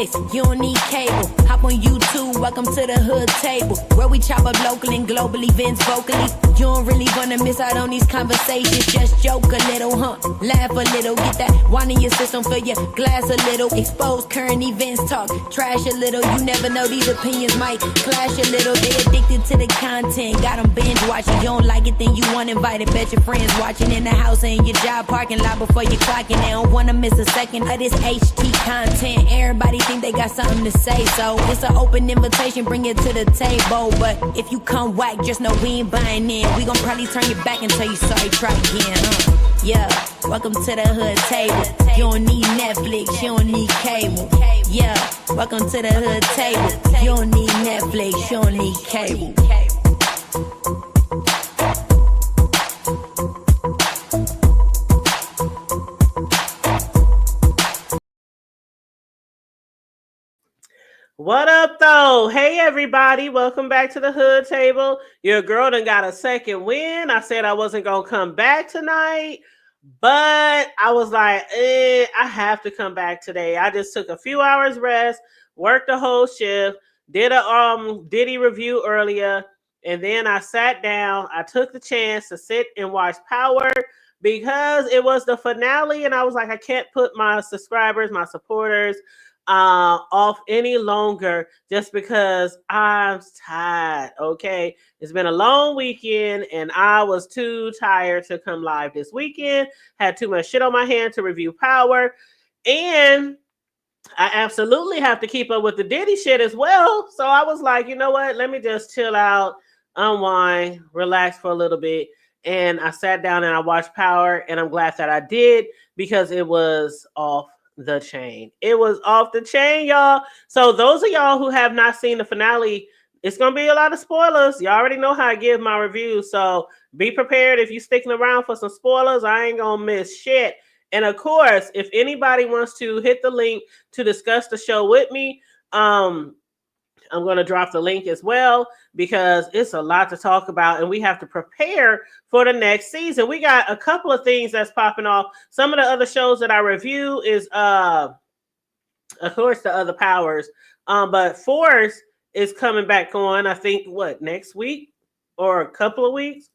nice, you don't need cable. Hop on YouTube, welcome to the hood table, where we chop up local and global events vocally. You don't really wanna miss out on these conversations. Just joke a little, laugh a little, get that wine in your system, fill your glass a little. Expose current events, talk trash a little. You never know, these opinions might clash a little. They addicted to the content, got them binge watching. You don't like it, then you want invited. Bet your friends watching in the house and your job parking lot before you clocking. They don't wanna miss a second of this HT content. Everybody think they got something to say, so it's an open invitation, bring it to the table. But if you come whack, just know we ain't buying in. We gon' probably turn your back and tell you sorry, try again. Yeah, welcome to the hood table. You don't need Netflix, you don't need cable. Yeah, welcome to the hood table. You don't need Netflix, you don't need cable. What up, though? Hey, everybody. Welcome back to the Hood Table. Your girl done got a second win. I said I wasn't going to come back tonight, but I was like, I have to come back today. I just took a few hours rest, worked the whole shift, did a Diddy review earlier, and then I sat down. I took the chance to sit and watch Power because it was the finale, and I was like, I can't put my subscribers, my supporters, off any longer just because I'm tired. Okay, it's been a long weekend and I was too tired to come live this weekend. Had too much shit on my hand to review Power, and I absolutely have to keep up with the Diddy shit as well. So I was like, you know what, let me just chill out, unwind, relax for a little bit. And I sat down and I watched Power, and I'm glad that I did because it was off the chain. It was off the chain, y'all. So those of y'all who have not seen the finale, it's gonna be a lot of spoilers. You already know how I give my review, so be prepared. If you're sticking around for some spoilers, I ain't gonna miss shit. And of course, if anybody wants to hit the link to discuss the show with me, I'm going to drop the link as well because it's a lot to talk about and we have to prepare for the next season. We got a couple of things that's popping off. Some of the other shows that I review is, of course, the other Powers. But Force is coming back on, I think, next week or a couple of weeks?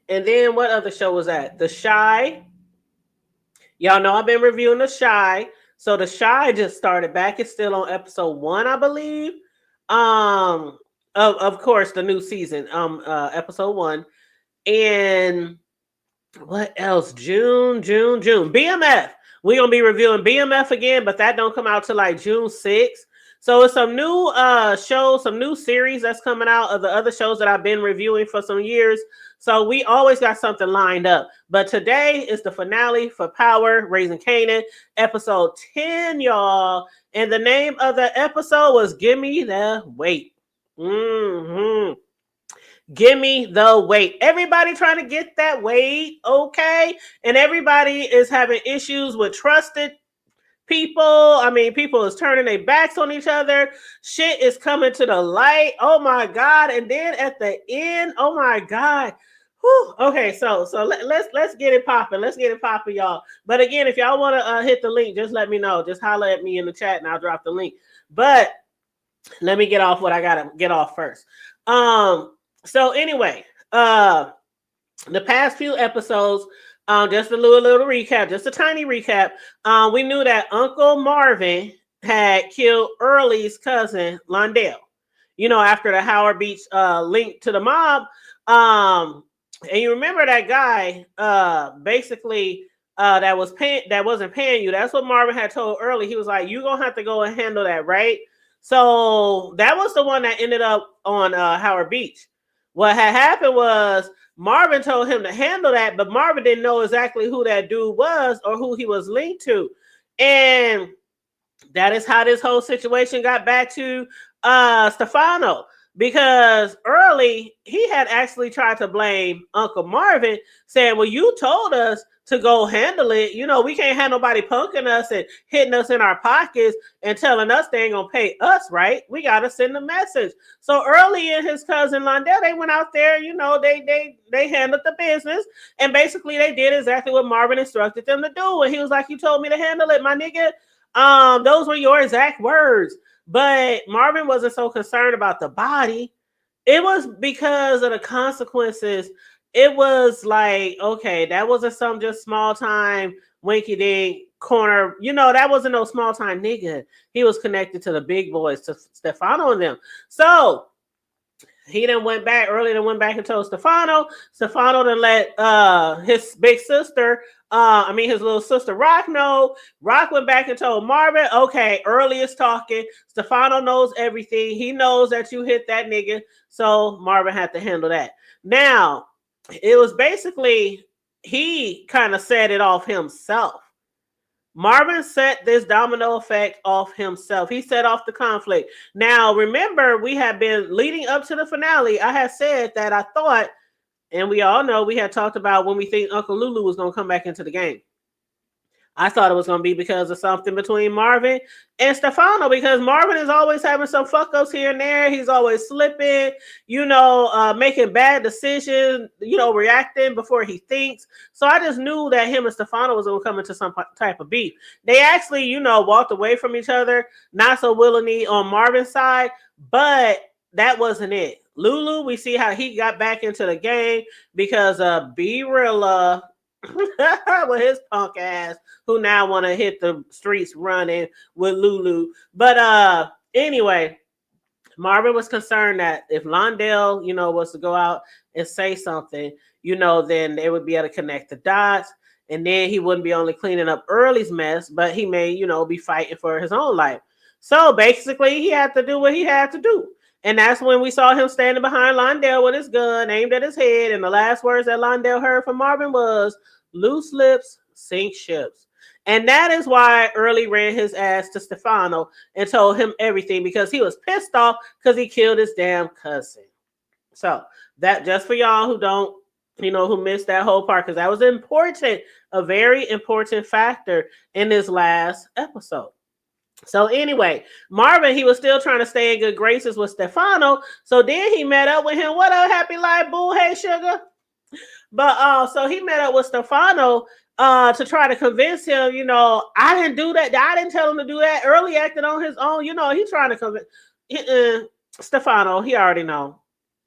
And then what other show was that? The Shy. Y'all know I've been reviewing The Shy. So The Shy just started back. It's still on episode 1, I believe. Of course, the new season, episode 1. And what else? June. BMF. We're going to be reviewing BMF again, but that don't come out till like June 6th. So it's some new shows, some new series that's coming out of the other shows that I've been reviewing for some years. So we always got something lined up. But today is the finale for Power, Raising Kanan, episode 10, y'all. And the name of the episode was Gimme the Weight. Gimme the weight. Everybody trying to get that weight, okay? And everybody is having issues with trusted people. I mean, people is turning their backs on each other. Shit is coming to the light. Oh my God. And then at the end, oh my God. Whew. Okay, so let's get it popping. Let's get it popping, y'all. But again, if y'all want to hit the link, just let me know. Just holler at me in the chat and I'll drop the link. But let me get off what I gotta get off first. So anyway, the past few episodes, just a little recap, just a tiny recap. We knew that Uncle Marvin had killed Early's cousin, Londell. You know, after the Howard Beach link to the mob. And you remember that guy, basically, that wasn't paying you. That's what Marvin had told Early. He was like, "You're gonna have to go and handle that, right?" So that was the one that ended up on Howard Beach. What had happened was Marvin told him to handle that, but Marvin didn't know exactly who that dude was or who he was linked to. And that is how this whole situation got back to Stefano, because early he had actually tried to blame Uncle Marvin, saying, "Well, you told us to go handle it. You know, we can't have nobody punking us and hitting us in our pockets and telling us they ain't gonna pay us, right? We gotta send a message." So early and his cousin Londell, they went out there. You know, they handled the business, and basically they did exactly what Marvin instructed them to do. And he was like, "You told me to handle it, my nigga. Those were your exact words." But Marvin wasn't so concerned about the body. It was because of the consequences. It was like, okay, that wasn't some just small time winky dink corner. You know, that wasn't no small time nigga. He was connected to the big boys, to Stefano and them. So he then went back early, then went back and told Stefano. Stefano then let his big sister, his little sister Rock know. Rock went back and told Marvin, okay, early is talking. Stefano knows everything. He knows that you hit that nigga. So Marvin had to handle that. Now, it was basically, he kind of set it off himself. Marvin set this domino effect off himself. He set off the conflict. Now, remember, we had been leading up to the finale. I had said that I thought, and we all know, we had talked about when we think Uncle Lulu was going to come back into the game. I thought it was going to be because of something between Marvin and Stefano, because Marvin is always having some fuck ups here and there. He's always slipping, making bad decisions, reacting before he thinks. So I just knew that him and Stefano was going to come into some type of beef. They actually, walked away from each other, not so willingly on Marvin's side, but that wasn't it. Lulu, we see how he got back into the game because B-Rilla with his punk ass, who now want to hit the streets running with Lulu. But anyway, Marvin was concerned that if Londell, was to go out and say something, then they would be able to connect the dots. And then he wouldn't be only cleaning up Early's mess, but he may, be fighting for his own life. So basically, he had to do what he had to do. And that's when we saw him standing behind Londell with his gun aimed at his head. And the last words that Londell heard from Marvin was, "Loose lips sink ships." And that is why Early ran his ass to Stefano and told him everything, because he was pissed off because he killed his damn cousin. So that, just for y'all who don't, who missed that whole part, because that was important, a very important factor in this last episode. So anyway, Marvin, he was still trying to stay in good graces with Stefano. So then he met up with him. "What up, happy life, boo? Hey, sugar." But so he met up with Stefano to try to convince him, I didn't do that. I didn't tell him to do that. Early acted on his own. He's trying to convince Stefano. He already know.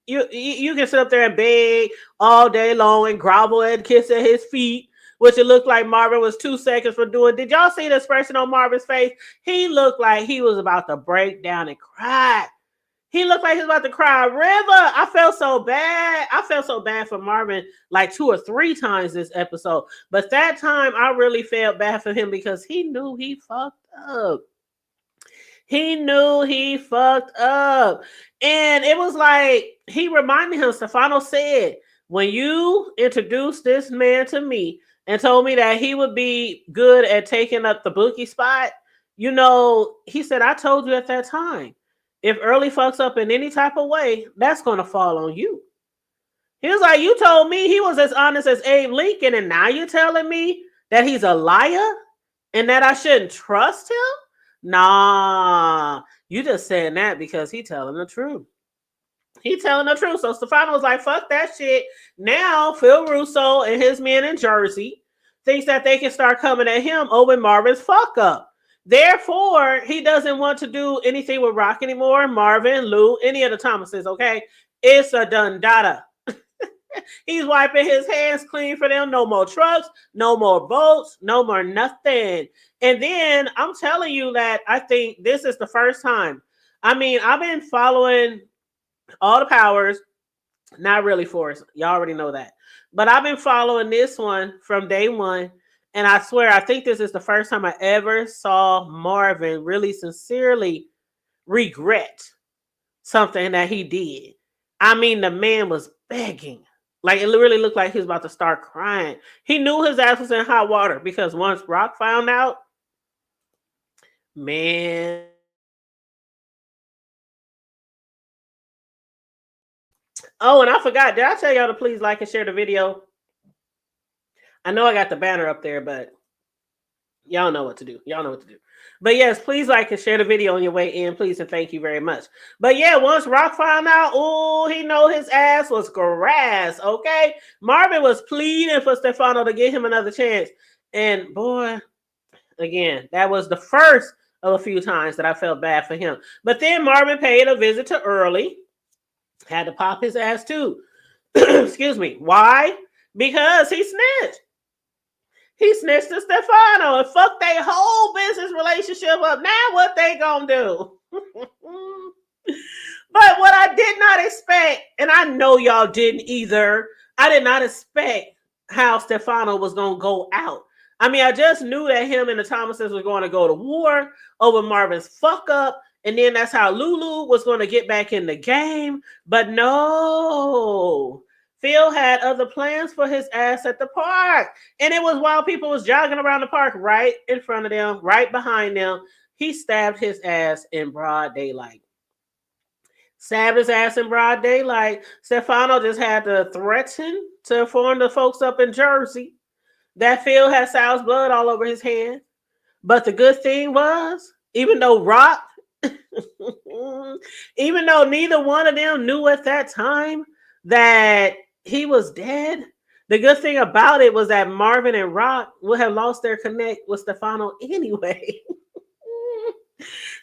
You can sit up there and beg all day long and grovel and kiss at his feet, which it looked like Marvin was 2 seconds for doing. Did y'all see the expression on Marvin's face? He looked like he was about to break down and cry. He looked like he was about to cry. River, I felt so bad. I felt so bad for Marvin like 2 or 3 times this episode. But that time, I really felt bad for him because he knew he fucked up. He knew he fucked up. And it was like, he reminded him, Stefano said, "When you introduced this man to me and told me that he would be good at taking up the bookie spot, he said, I told you at that time, if Early fucks up in any type of way, that's going to fall on you." He was like, "You told me he was as honest as Abe Lincoln, and now you're telling me that he's a liar and that I shouldn't trust him? Nah, you just saying that because he telling the truth." He telling the truth. So Stefano was like, "Fuck that shit." Now Phil Russo and his men in Jersey thinks that they can start coming at him over Marvin's fuck up. Therefore, he doesn't want to do anything with Rock anymore, Marvin, Lou, any of the Thomases, okay? It's a done data. He's wiping his hands clean for them. No more trucks, no more boats, no more nothing. And then I'm telling you that I think this is the first time. I've been following all the powers, not really Forrest. Y'all already know that. But I've been following this one from day one. And I swear, I think this is the first time I ever saw Marvin really sincerely regret something that he did. The man was begging. Like, it really looked like he was about to start crying. He knew his ass was in hot water because once Rock found out, man, Oh, and I forgot. Did I tell y'all to please like and share the video? I know I got the banner up there, but y'all know what to do. Y'all know what to do. But yes, please like and share the video on your way in, please, and thank you very much. But yeah, once Rock found out, oh, he know his ass was grass. Okay, Marvin was pleading for Stefano to give him another chance, and boy, again, that was the first of a few times that I felt bad for him. But then Marvin paid a visit to Early, had to pop his ass too. Excuse me. Why? Because he snitched. He snitched to Stefano and fucked their whole business relationship up. Now what they gonna do? But what I did not expect, and I know y'all didn't either, I did not expect how Stefano was gonna go out. I mean, I just knew that him and the Thomases were going to go to war over Marvin's fuck up, and then that's how Lulu was going to get back in the game. But no, Phil had other plans for his ass at the park. And it was while people was jogging around the park right in front of them, right behind them. He stabbed his ass in broad daylight. Stabbed his ass in broad daylight. Stefano just had to threaten to inform the folks up in Jersey that Phil had Sal's blood all over his hand. But the good thing was, even though Rock, even though neither one of them knew at that time that he was dead, the good thing about it was that Marvin and Rock would have lost their connect with Stefano anyway.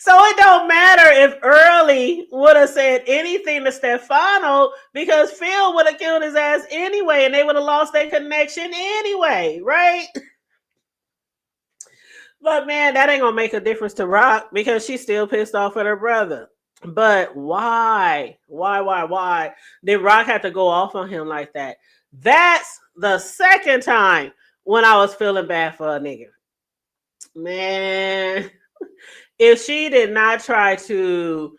So it don't matter if Early would have said anything to Stefano because Phil would have killed his ass anyway and they would have lost their connection anyway, right? But man, that ain't gonna make a difference to Rock because she's still pissed off at her brother. But why? Why did Rock have to go off on him like that? That's the second time when I was feeling bad for a nigga. Man, if she did not try to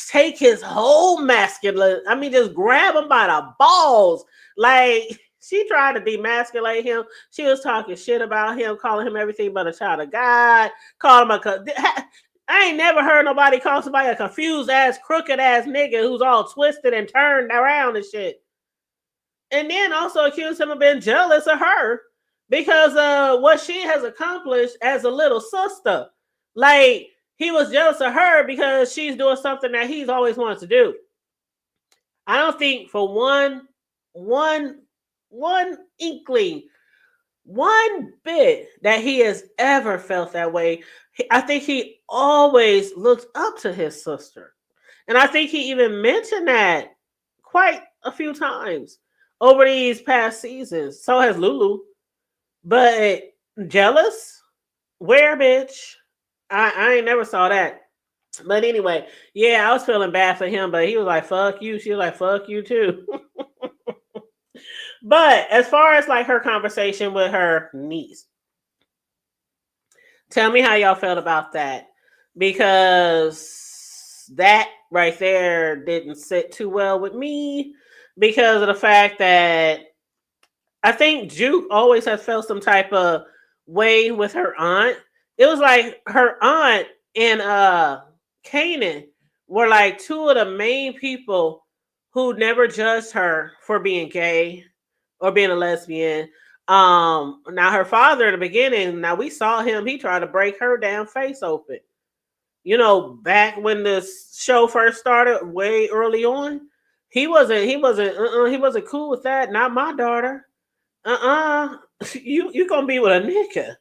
take his whole masculine, I mean, just grab him by the balls, like she tried to demasculate him. She was talking shit about him, calling him everything but a child of God, called him I ain't never heard nobody call somebody a confused ass, crooked ass nigga who's all twisted and turned around and shit. And then also accused him of being jealous of her because of what she has accomplished as a little sister. Like, he was jealous of her because she's doing something that he's always wanted to do. I don't think for one inkling, one bit that he has ever felt that way. I think he always looked up to his sister. And I think he even mentioned that quite a few times over these past seasons. So has Lulu. But jealous? Where, bitch? I ain't never saw that. But anyway, yeah, I was feeling bad for him, but he was like, fuck you. She was like, fuck you too. But as far as like her conversation with her niece, tell me how y'all felt about that. Because that right there didn't sit too well with me because of the fact that I think Juke always has felt some type of way with her aunt. It was like her aunt and Kanan were like two of the main people who never judged her for being gay or being a lesbian. Now her father in the beginning, now we saw him, he tried to break her damn face open. You know, back when this show first started, way early on, he wasn't cool with that. Not my daughter. You gonna be with a nigga.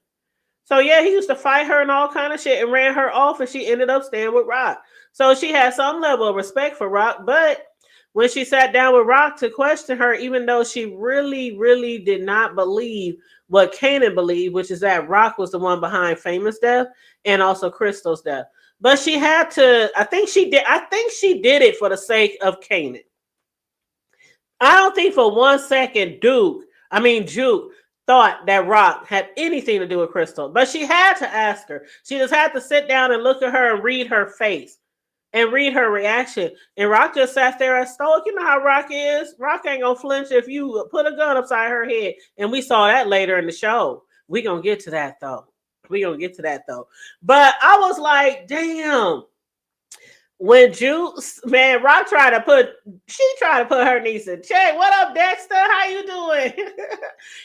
So yeah, he used to fight her and all kind of shit and ran her off, and she ended up staying with Rock. So she had some level of respect for Rock, but when she sat down with Rock to question her, even though she really, really did not believe what Kanan believed, which is that Rock was the one behind Famous' death and also Crystal's death. But she had to, I think she did it for the sake of Kanan. I don't think for 1 second Juke thought that Rock had anything to do with Crystal, but she had to ask her. She just had to sit down and look at her and read her face and read her reaction. And Rock just sat there as stoic. You know how Rock is. Rock ain't gonna flinch if you put a gun upside her head. And we saw that later in the show. We gonna get to that though. But I was like, damn. when Juice, man, she tried to put her niece in check. What up, Dexter? How you doing?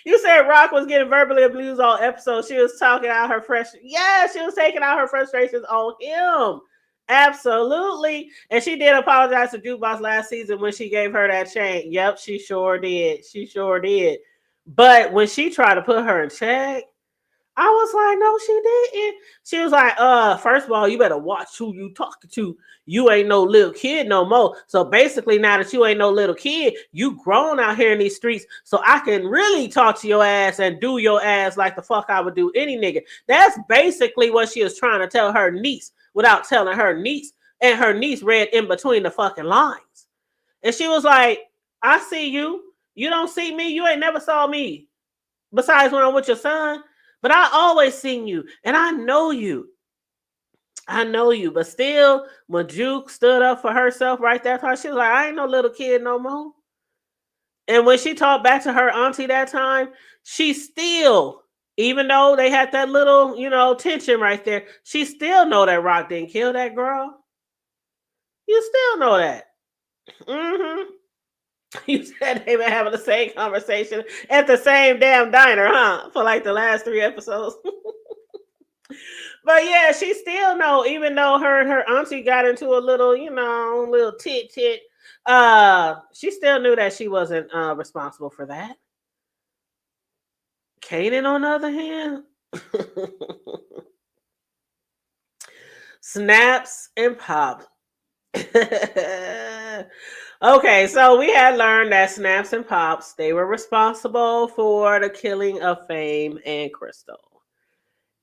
You said Rock was getting verbally abused all episode. She was talking out her yeah, she was taking out her frustrations on him. Absolutely. And she did apologize to Jukebox last season when she gave her that chain. Yep, she sure did. She sure did. But when she tried to put her in check, I was like, no, she didn't. She was like, first of all, you better watch who you talking to. You ain't no little kid no more. So basically, now that you ain't no little kid, you grown out here in these streets. So I can really talk to your ass and do your ass like the fuck I would do any nigga. That's basically what she was trying to tell her niece without telling her niece. And her niece read in between the fucking lines. And she was like, I see you. You don't see me. You ain't never saw me. Besides when I'm with your son. But I always seen you, and I know you. I know you. But still, when Juke stood up for herself right that time, she was like, I ain't no little kid no more. And when she talked back to her auntie that time, she still, even though they had that little, tension right there, she still know that Rock didn't kill that girl. You still know that. Mm-hmm. You said they been having the same conversation at the same damn diner, huh? For like the last 3 episodes. But yeah, she still know, even though her auntie got into a little, little tit. She still knew that she wasn't responsible for that. Kanan, on the other hand, snaps and pops. Okay, so we had learned that Snaps and Pops, they were responsible for the killing of Fame and Crystal.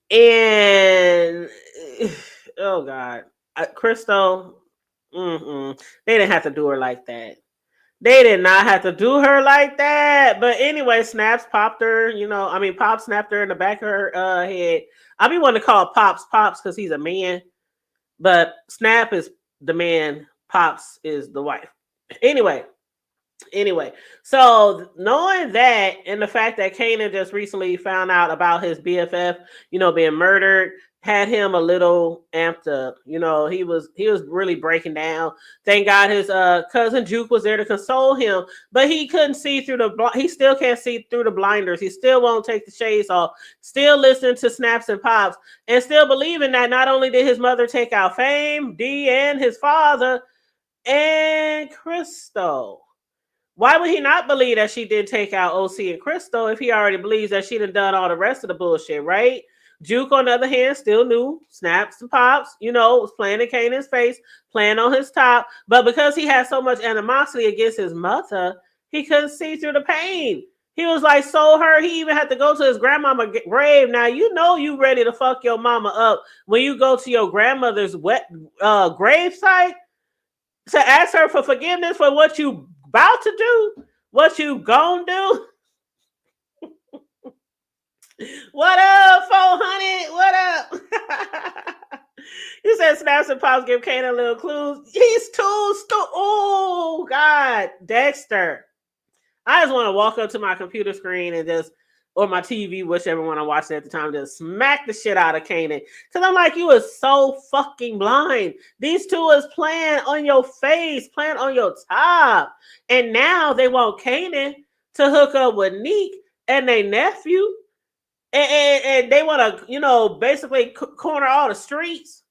And oh God, Crystal, they didn't have to do her like that. They did not have to do her like that. But anyway, Snaps popped her. Pop snapped her in the back of her head. I be wanting to call Pops because he's a man, but Snap is the man. Pops is the wife. Anyway, so knowing that and the fact that Kanan just recently found out about his BFF, being murdered, had him a little amped up. He was really breaking down. Thank God his cousin Juke was there to console him, but he couldn't see through he still can't see through the blinders. He still won't take the shades off. Still listening to Snaps and Pops, and still believing that not only did his mother take out Fame, D, and his father, and Crystal. Why would he not believe that she did take out OC and Crystal if he already believes that she done all the rest of the bullshit, right? Juke, on the other hand, still knew Snaps and Pops, was playing in Kanan's face, playing on his top. But because he had so much animosity against his mother, he couldn't see through the pain. He was like so hurt, he even had to go to his grandmama's grave. Now, you ready to fuck your mama up when you go to your grandmother's grave site to ask her for forgiveness for what you about to do, what you gonna do. What up, 400? What up? You said Snaps and Pops give Kanan little clues. He's too stupid. Oh, God. Dexter. I just want to walk up to my computer screen and or my TV, whichever one I'm watching at the time, just smack the shit out of Kanan. Because I'm like, you are so fucking blind. These two is playing on your face, playing on your top. And now they want Kanan to hook up with Neek and their nephew. And they want to, basically corner all the streets.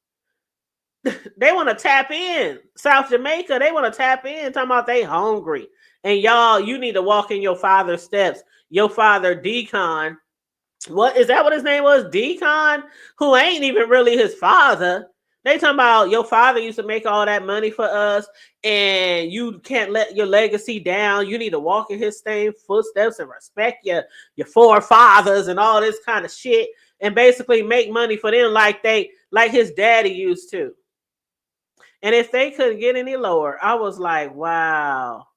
They want to tap in. South Jamaica, they want to tap in, talking about they hungry. And y'all, you need to walk in your father's steps. Your father, Decon. What is that? What his name was? Decon, who ain't even really his father. They talking about your father used to make all that money for us, and you can't let your legacy down. You need to walk in his same footsteps and respect your forefathers and all this kind of shit, and basically make money for them like his daddy used to. And if they couldn't get any lower, I was like, wow.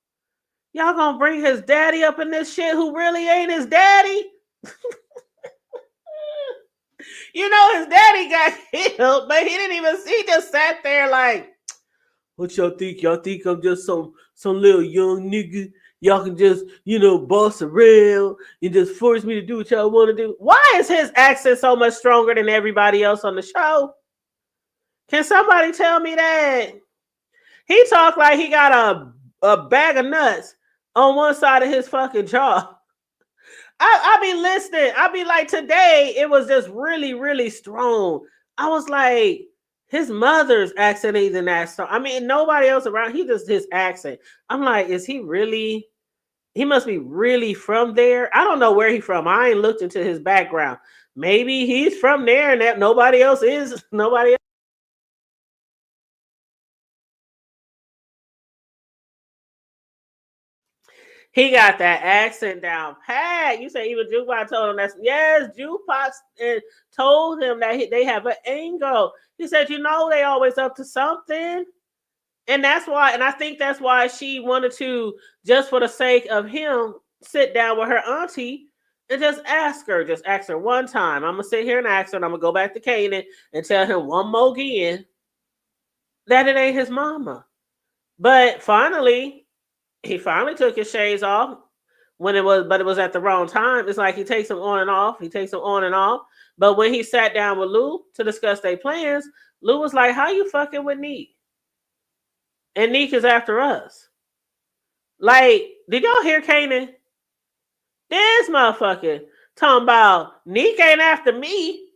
Y'all gonna bring his daddy up in this shit who really ain't his daddy? His daddy got killed, but he just sat there like, what y'all think? Y'all think I'm just some little young nigga? Y'all can just, boss around and just force me to do what y'all want to do? Why is his accent so much stronger than everybody else on the show? Can somebody tell me that? He talked like he got a bag of nuts on one side of his fucking jaw. I be listening. I be like, today it was just really, really strong. I was like, his mother's accent isn't that strong. I mean, nobody else around. He just his accent. I'm like, is he really? He must be really from there. I don't know where he from. I ain't looked into his background. Maybe he's from there and that nobody else is. Nobody else. He got that accent down pat. You say even Jukebox told him that's yes, Jukebox and told him that they have an angle. He said, you know, they always up to something. And that's why, and I think that's why she wanted to, just for the sake of him, sit down with her auntie and just ask her one time. I'm gonna sit here and ask her, and I'm gonna go back to Kanan and tell him one more again that it ain't his mama. But finally, he finally took his shades off but it was at the wrong time. It's like he takes them on and off. He takes them on and off. But when he sat down with Lou to discuss their plans, Lou was like, "How you fucking with Neek? And Neek is after us." Like, did y'all hear Kanan? This motherfucker talking about Neek ain't after me.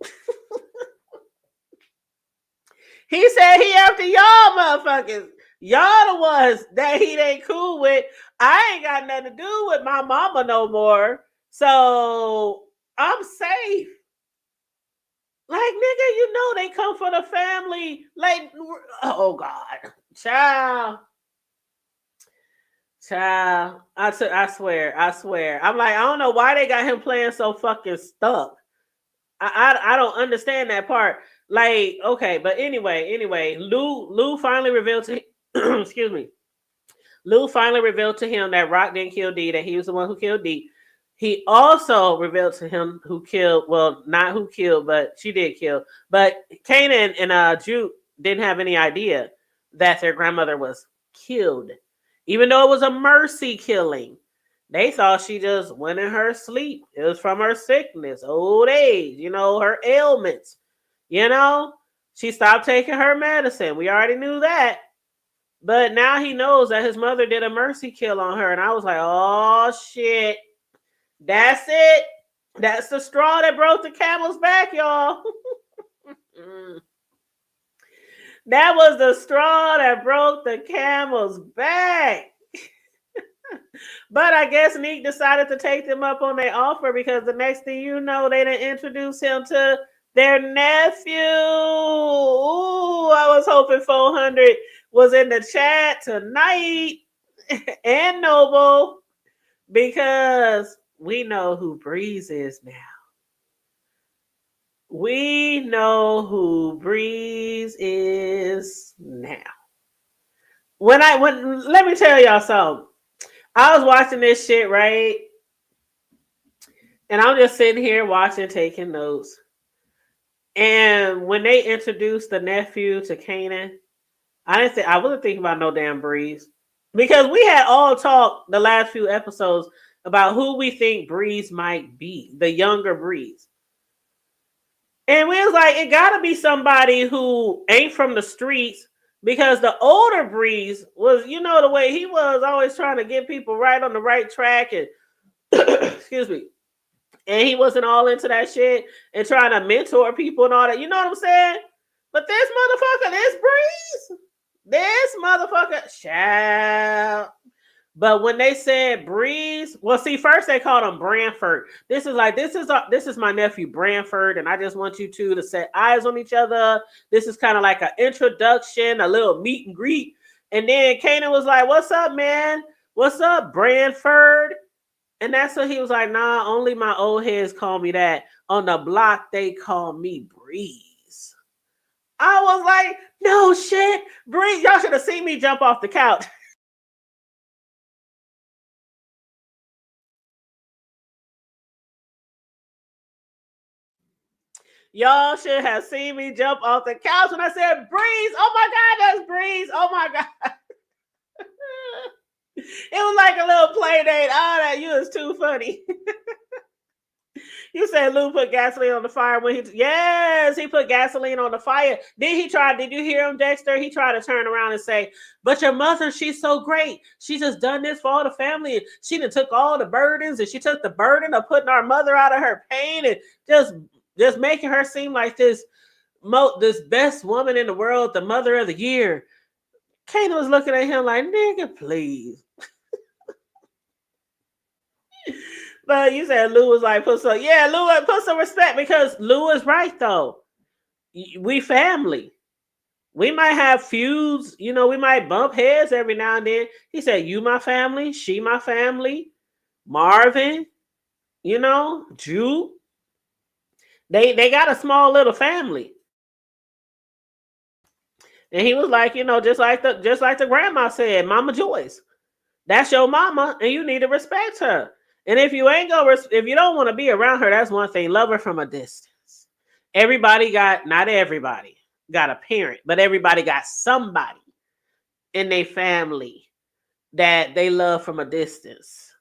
He said he after y'all motherfuckers. Y'all the ones that he ain't cool with. I ain't got nothing to do with my mama no more. So I'm safe. Like, nigga, you know they come for the family. Like, oh God. Child. Child. I swear. I'm like, I don't know why they got him playing so fucking stuck. I don't understand that part. Like, okay, but anyway, Lou finally revealed to excuse me. Lou finally revealed to him that Rock didn't kill D, that he was the one who killed D. He also revealed to him who killed, well, not who killed, but she did kill. But Kanan and Juke didn't have any idea that their grandmother was killed. Even though it was a mercy killing. They thought she just went in her sleep. It was from her sickness, old age, her ailments. She stopped taking her medicine. We already knew that. But now he knows that his mother did a mercy kill on her. And I was like, oh, shit. That's it. That's the straw that broke the camel's back, y'all. That was the straw that broke the camel's back. But I guess Neek decided to take them up on their offer because the next thing you know, they didn't introduce him to their nephew. Ooh, I was hoping 400 was in the chat tonight and Noble because we know who Breeze is now. We know who Breeze is now. Let me tell y'all something. I was watching this shit, right? And I'm just sitting here watching, taking notes. And when they introduced the nephew to Kanan, I wasn't thinking about no damn Breeze. Because we had all talked the last few episodes about who we think Breeze might be, the younger Breeze. And we was like, it gotta be somebody who ain't from the streets, because the older Breeze was, the way he was, always trying to get people right on the right track and excuse me. And he wasn't all into that shit and trying to mentor people and all that. You know what I'm saying? But this motherfucker, child. But when they said Breeze, well, see, first they called him Branford. This is my nephew Branford, and I just want you two to set eyes on each other. This is kind of like an introduction, a little meet and greet. And then Kanan was like, "What's up, man? What's up, Branford?" And that's what he was like, "Nah, only my old heads call me that. On the block, they call me Breeze." I was like, "No shit, Breeze." Y'all should have seen me jump off the couch. Y'all should have seen me jump off the couch when I said Breeze. Oh my God, that's Breeze. Oh my God. It was like a little play date. Oh, that you is too funny. You said Lou put gasoline on the fire when yes, he put gasoline on the fire. Did you hear him, Dexter? He tried to turn around and say, but your mother, she's so great. She just done this for all the family. She done took all the burdens and she took the burden of putting our mother out of her pain and just making her seem like this best woman in the world, the mother of the year. Kanan was looking at him like, nigga, please. But you said Lou was like, Lou put some respect because Lou is right though. We family. We might have feuds, we might bump heads every now and then. He said, you my family, she my family, Marvin, Jew. They got a small little family. And he was like, just like the grandma said, Mama Joyce. That's your mama, and you need to respect her. And if you if you don't want to be around her, that's one thing. Love her from a distance. Not everybody got a parent, but everybody got somebody in their family that they love from a distance.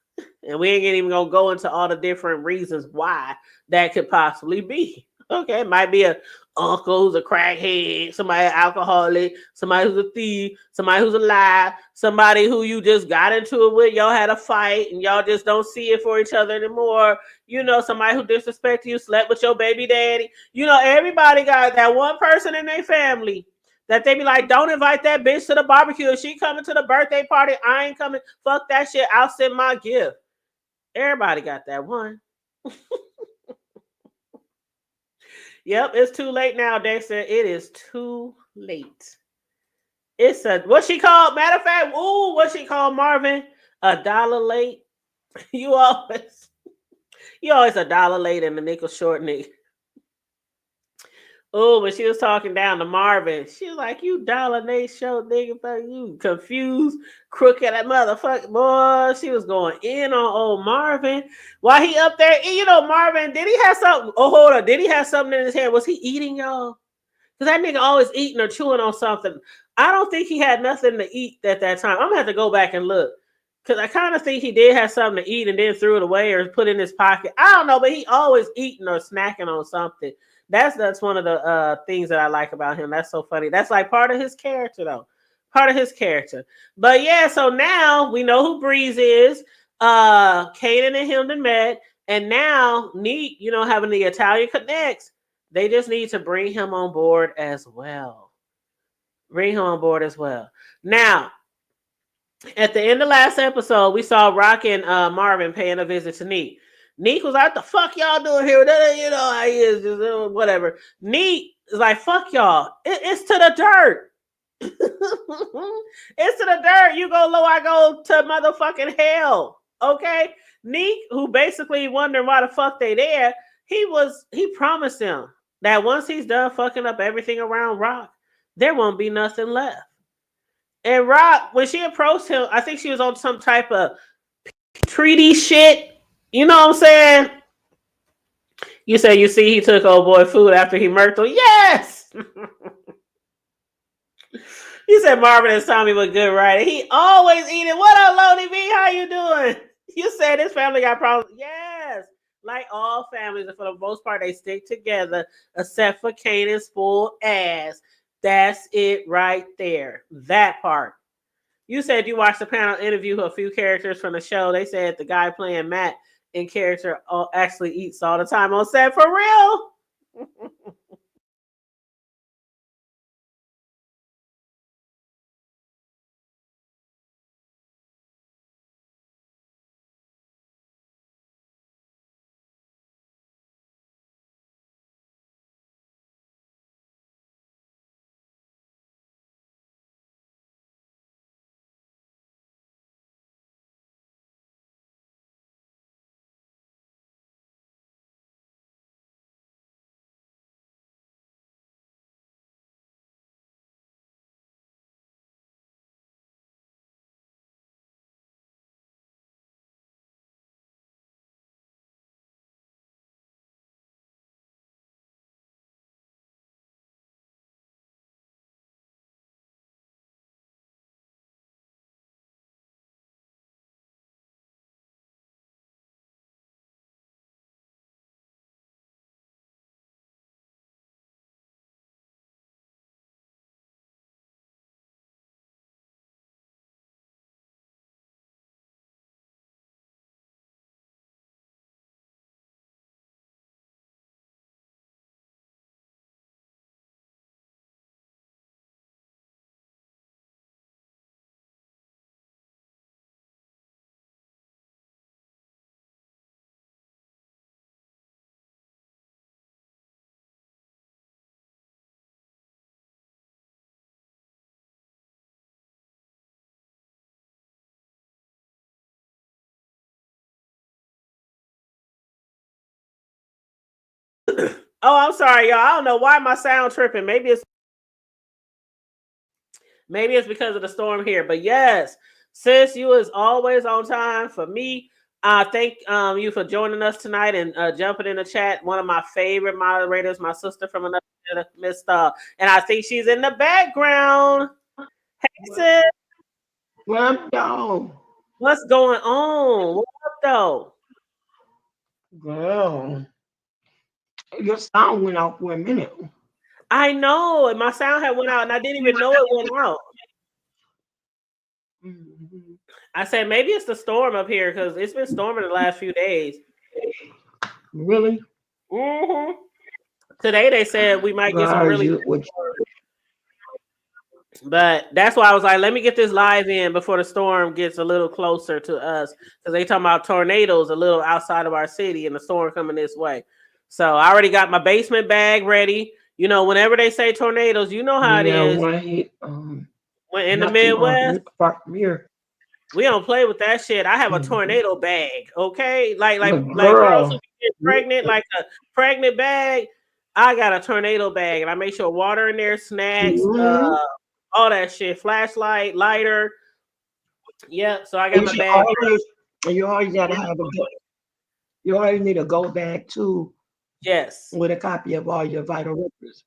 And we ain't even gonna go into all the different reasons why that could possibly be. Okay, it might be a uncle who's a crackhead, somebody alcoholic, somebody who's a thief, somebody who's alive, somebody who you just got into it with, y'all had a fight and y'all just don't see it for each other anymore. Somebody who disrespected you, slept with your baby daddy. Everybody got that one person in their family that they be like, don't invite that bitch to the barbecue. If she coming to the birthday party, I ain't coming. Fuck that shit. I'll send my gift. Everybody got that one. Yep, it's too late now, Dexter. It is too late. It's what she called, matter of fact, what she called Marvin? $1 late. You always $1 late and the nickel short, nigga. Oh, when she was talking down to Marvin, she was like, you dollar late show, nigga, fuck you confused, crooked that motherfucker. Boy, she was going in on old Marvin. While he up there, Marvin, did he have something? Oh, hold on. Did he have something in his hand? Was he eating, y'all? Because that nigga always eating or chewing on something. I don't think he had nothing to eat at that time. I'm going to have to go back and look. Because I kind of think he did have something to eat and then threw it away or put it in his pocket. I don't know, but he always eating or snacking on something. That's one of the things that I like about him. That's so funny. That's like part of his character, though. Part of his character. But yeah, so now we know who Breeze is. Kanan and him met. And now, Neat, having the Italian connects, they just need to bring him on board as well. Now, at the end of last episode, we saw Rock and Marvin paying a visit to Neat. Neat was like, the fuck y'all doing here? How he is, just whatever. Neat is like, fuck y'all. It's to the dirt. It's to the dirt. You go low, I go to motherfucking hell. Okay? Neat, who basically wondering why the fuck they there, he promised them that once he's done fucking up everything around Rock, there won't be nothing left. And Rock, when she approached him, I think she was on some type of treaty shit. You know what I'm saying? You say you see he took old boy food after he murked him. Yes! You said Marvin and Tommy were good, right? He always eating. What up, Lonely B? How you doing? You said his family got problems. Yes. Like all families, and for the most part, they stick together, except for Kanan's spoiled ass. That's it right there. That part. You said you watched the panel interview of a few characters from the show. They said the guy playing Matt in character actually eats all the time on set. For real? Oh, I'm sorry, y'all. I don't know why my sound tripping. Maybe it's because of the storm here. But yes, sis, you is always on time for me. Thank you for joining us tonight and jumping in the chat. One of my favorite moderators, my sister from another Miss and I think she's in the background. Hey sis, Well, dog. what's going on? What up though? Girl, your sound went out for a minute. I know, and my sound had went out, and I didn't even know it went out. Mhm. I said maybe it's the storm up here because it's been storming the last few days. Really? hmm Today they said we might get some God, really, what but that's why I was like, let me get this live in before the storm gets a little closer to us because they talking about tornadoes a little outside of our city and the storm coming this way. So I already got my basement bag ready. You know, whenever they say tornadoes, you know how it yeah, is. when I hit When in the not too Midwest, far from here. we don't play with that shit. I have a Mhm. tornado bag, okay? But Like girls who girl, get pregnant, like a pregnant bag. I got a tornado bag, and I make sure water in there, snacks, mhm. all that shit, flashlight, lighter. Yep. So I got And my bag. you always gotta have you always need a go bag too Yes. with a copy of all your vital records,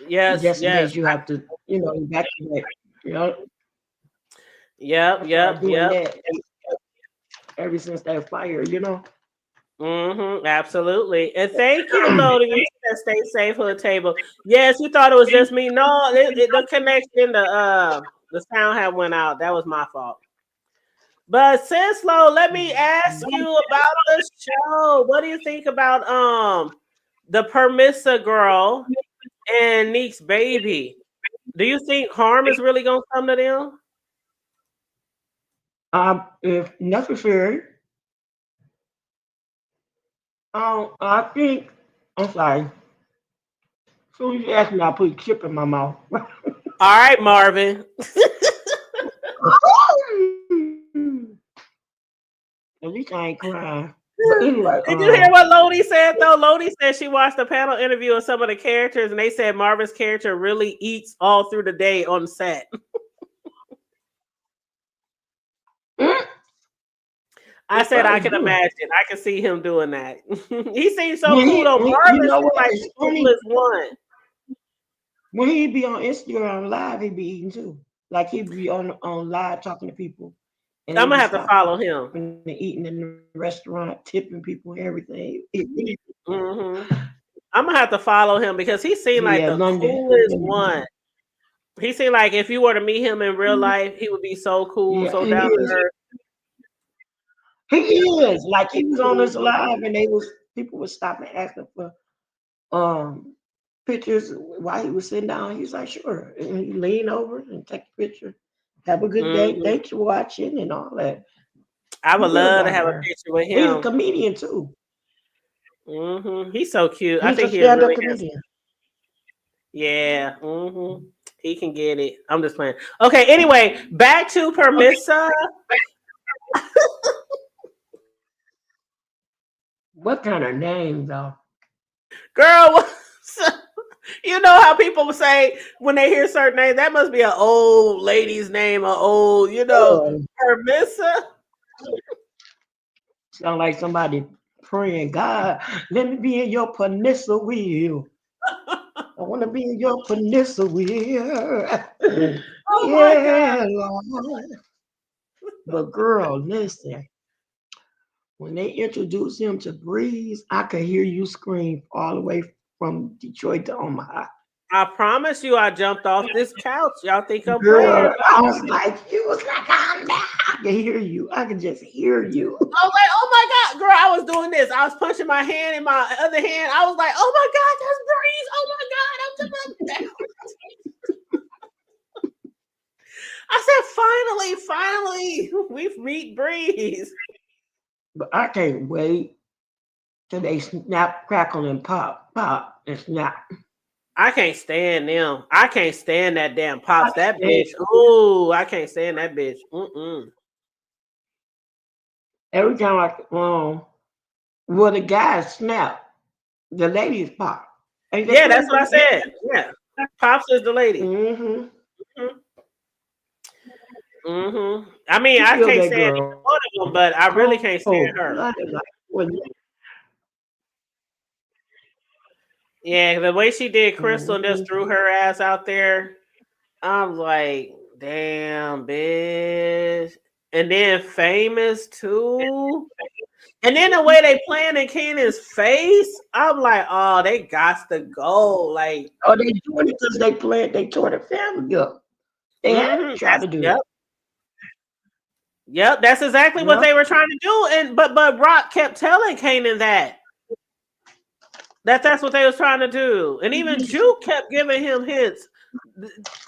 Yes. just in Yes. case you have to, evacuate. You know, Yep. I Yep. started doing Yep. that ever since that fire. Absolutely. And thank you, Loading. You said stay safe on the table. Yes, you thought it was just me. No, the connection, the sound had went out. That was my fault. But Senslow, let me ask you about the show. What do you think about the Permissa girl and Neek's baby? Do you think harm is really gonna come to them? If necessary, I think. I'm sorry. As soon as you ask me, I put a chip in my mouth. All right, Marvin. At least I ain't crying. But anyway, Did you hear what Lodi said though? Lodi said she watched a panel interview of some of the characters, and they said Marvin's character really eats all through the day on set. I he said I probably can do. imagine. I can see him doing that. He seems so When cool though. you Marvin know seems what? like It's the funny. coolest one. When he be on Instagram live, he be eating too. Like he be on live talking to people, and I'm he gonna be have to stopping follow and him. eating in the restaurant, tipping people and everything. hmm I'm gonna have to follow him because he seemed Yeah, like the London. coolest one. He seemed like if you were to meet him in real life, he would be so cool, Yeah, so down to earth. he is. Like he was on us live, and people was stopping asking for um pictures while he was sitting down. He's like, sure, and he lean over and take a picture. Have a good day. hmm Thanks for watching and all that. I would Real love to down have a there. picture with He's a him. comedian too. He's so cute. I He's a think he's stand-up really handsome. comedian. Yeah. He can get it. I'm just playing. Okay. Anyway, back to Permissa. What kind of name though? Girl, you know how people say when they hear certain names, that must be an old lady's name, a old, Oh, Permissa. sound like somebody praying, God, let me be in your permissive will. I want to be in your permissive will. Oh my God. Yeah, Lord. But girl, listen. When they introduced him to Breeze, I could hear you scream all the way from Detroit to Omaha. I promise you, I jumped off this couch. Y'all think I'm playing? Girl, I was like, you was like, I'm there. I can hear you. I can just hear you. I was like, oh my God, girl, I was doing this. I was punching my hand in my other hand. I was like, oh my God, that's Breeze. Oh my God, I'm jumping up and down. I said, finally, we've meet Breeze. But I can't wait till they snap, crackle, and pop, and snap. I can't stand them. I can't stand that damn I pops. That can't. bitch. Ooh, I can't stand that bitch. Every time well, the guys snap. The lady is Pop. Ain't that Yeah, that's what I crazy? said. Yeah, Pops is the lady. Mm-hmm. I mean, You I killed can't that stand girl. either one of them, but I really can't stand Cold her. blooded like Yeah, the way she did Crystal and mm-hmm. just threw her ass out there, I'm like, damn, bitch. And then Famous too. And then the way they playing in Kanan's face, I'm like, oh, they got to go. Like, Oh, they doing it because they tore the family up. They had to try to do yep, it. yep. That's exactly what Yep. they were trying to do. And but Rock kept telling Kanan that's what they was trying to do. And even Juke kept giving him hints.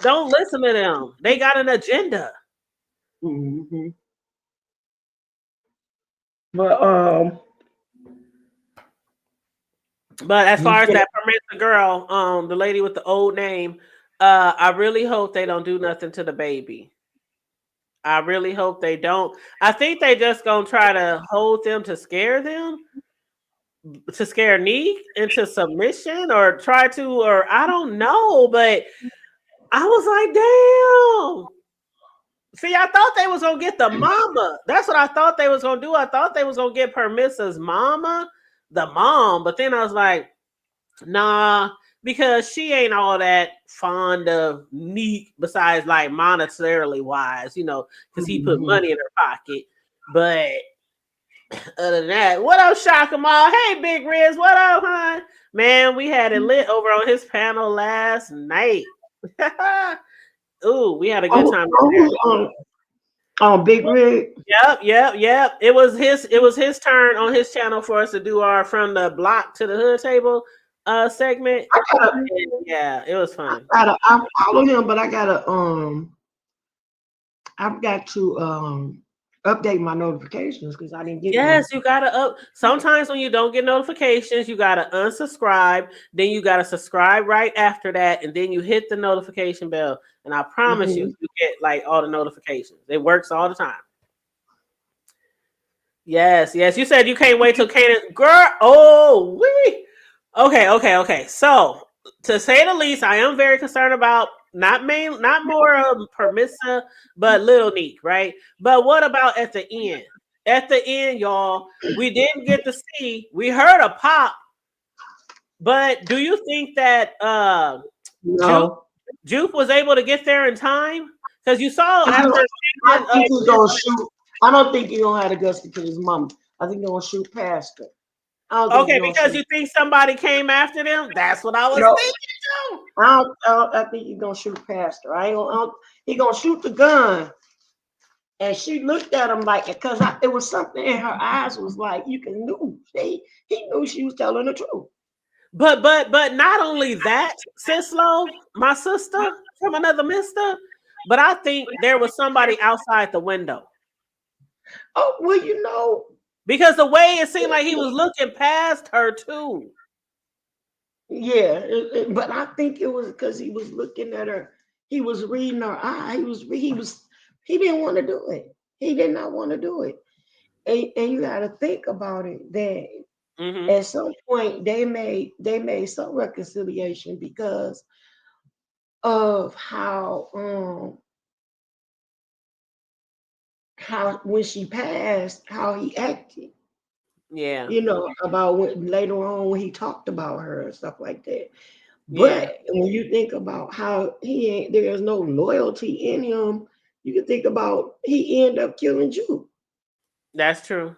Don't listen to them. They got an agenda. Mm-hmm. But But as far as yeah, that Permissa girl, the lady with the old name, I really hope they don't do nothing to the baby. I really hope they don't. I think they just gonna try to hold them to scare Neek into submission, or try to, or I don't know. But I was like, damn. See, I thought they was gonna get the mama. That's what I thought they was gonna do. I thought they was gonna get Permissa's mama, the mom. But then I was like, nah, because she ain't all that fond of Neek, besides like monetarily wise, because he put mm-hmm. money in her pocket. But other than that, what up, Shakamal? Hey, Big Riz, what up, hon? Man, we had it lit over on his panel last night. Ooh, we had a good Oh, time over there. oh, Big Rig. Yep. It was his turn on his channel for us to do our from the block to the hood table segment. I gotta, And yeah, it was fun. I follow him, but I've got to update my notifications because I didn't get Yes, one. you gotta up. Sometimes when you don't get notifications, you gotta unsubscribe. Then you gotta subscribe right after that, and then you hit the notification bell. And I promise you, Mm-hmm. you get like all the notifications. It works all the time. Yes. You said you can't wait till Kanan, girl. Oh, wee. Okay. So, to say the least, I am very concerned about not more Permissa, but Little Neek, right? But what about at the end? At the end, y'all, we didn't get to see. We heard a pop, but do you think that Juke No, Juke was able to get there in time? Because you saw I after I Kanan, think he's gonna shoot. I don't think he's gonna have the guts to kill his mom. I think he's gonna shoot past her. I don't think he's okay, gonna because shoot. you think somebody came after them. That's what I was No, thinking too. I think he's gonna shoot past her. He gonna shoot the gun. And she looked at him like, because it was something in her eyes was like, you can knew. He knew she was telling the truth. But not only that, Sislo, my sister from another mister, but I think there was somebody outside the window. Oh, well, you know. Because the way it seemed like he was looking past her too. Yeah, but I think it was because he was looking at her. He was reading her eye. He didn't want to do it. He did not want to do it. And you got to think about it that Mm-hmm. at some point they made some reconciliation because of how when she passed, how he acted. Yeah. About later on when he talked about her and stuff like that. Yeah. But when you think about how there's no loyalty in him, you can think about he ended up killing you. That's true.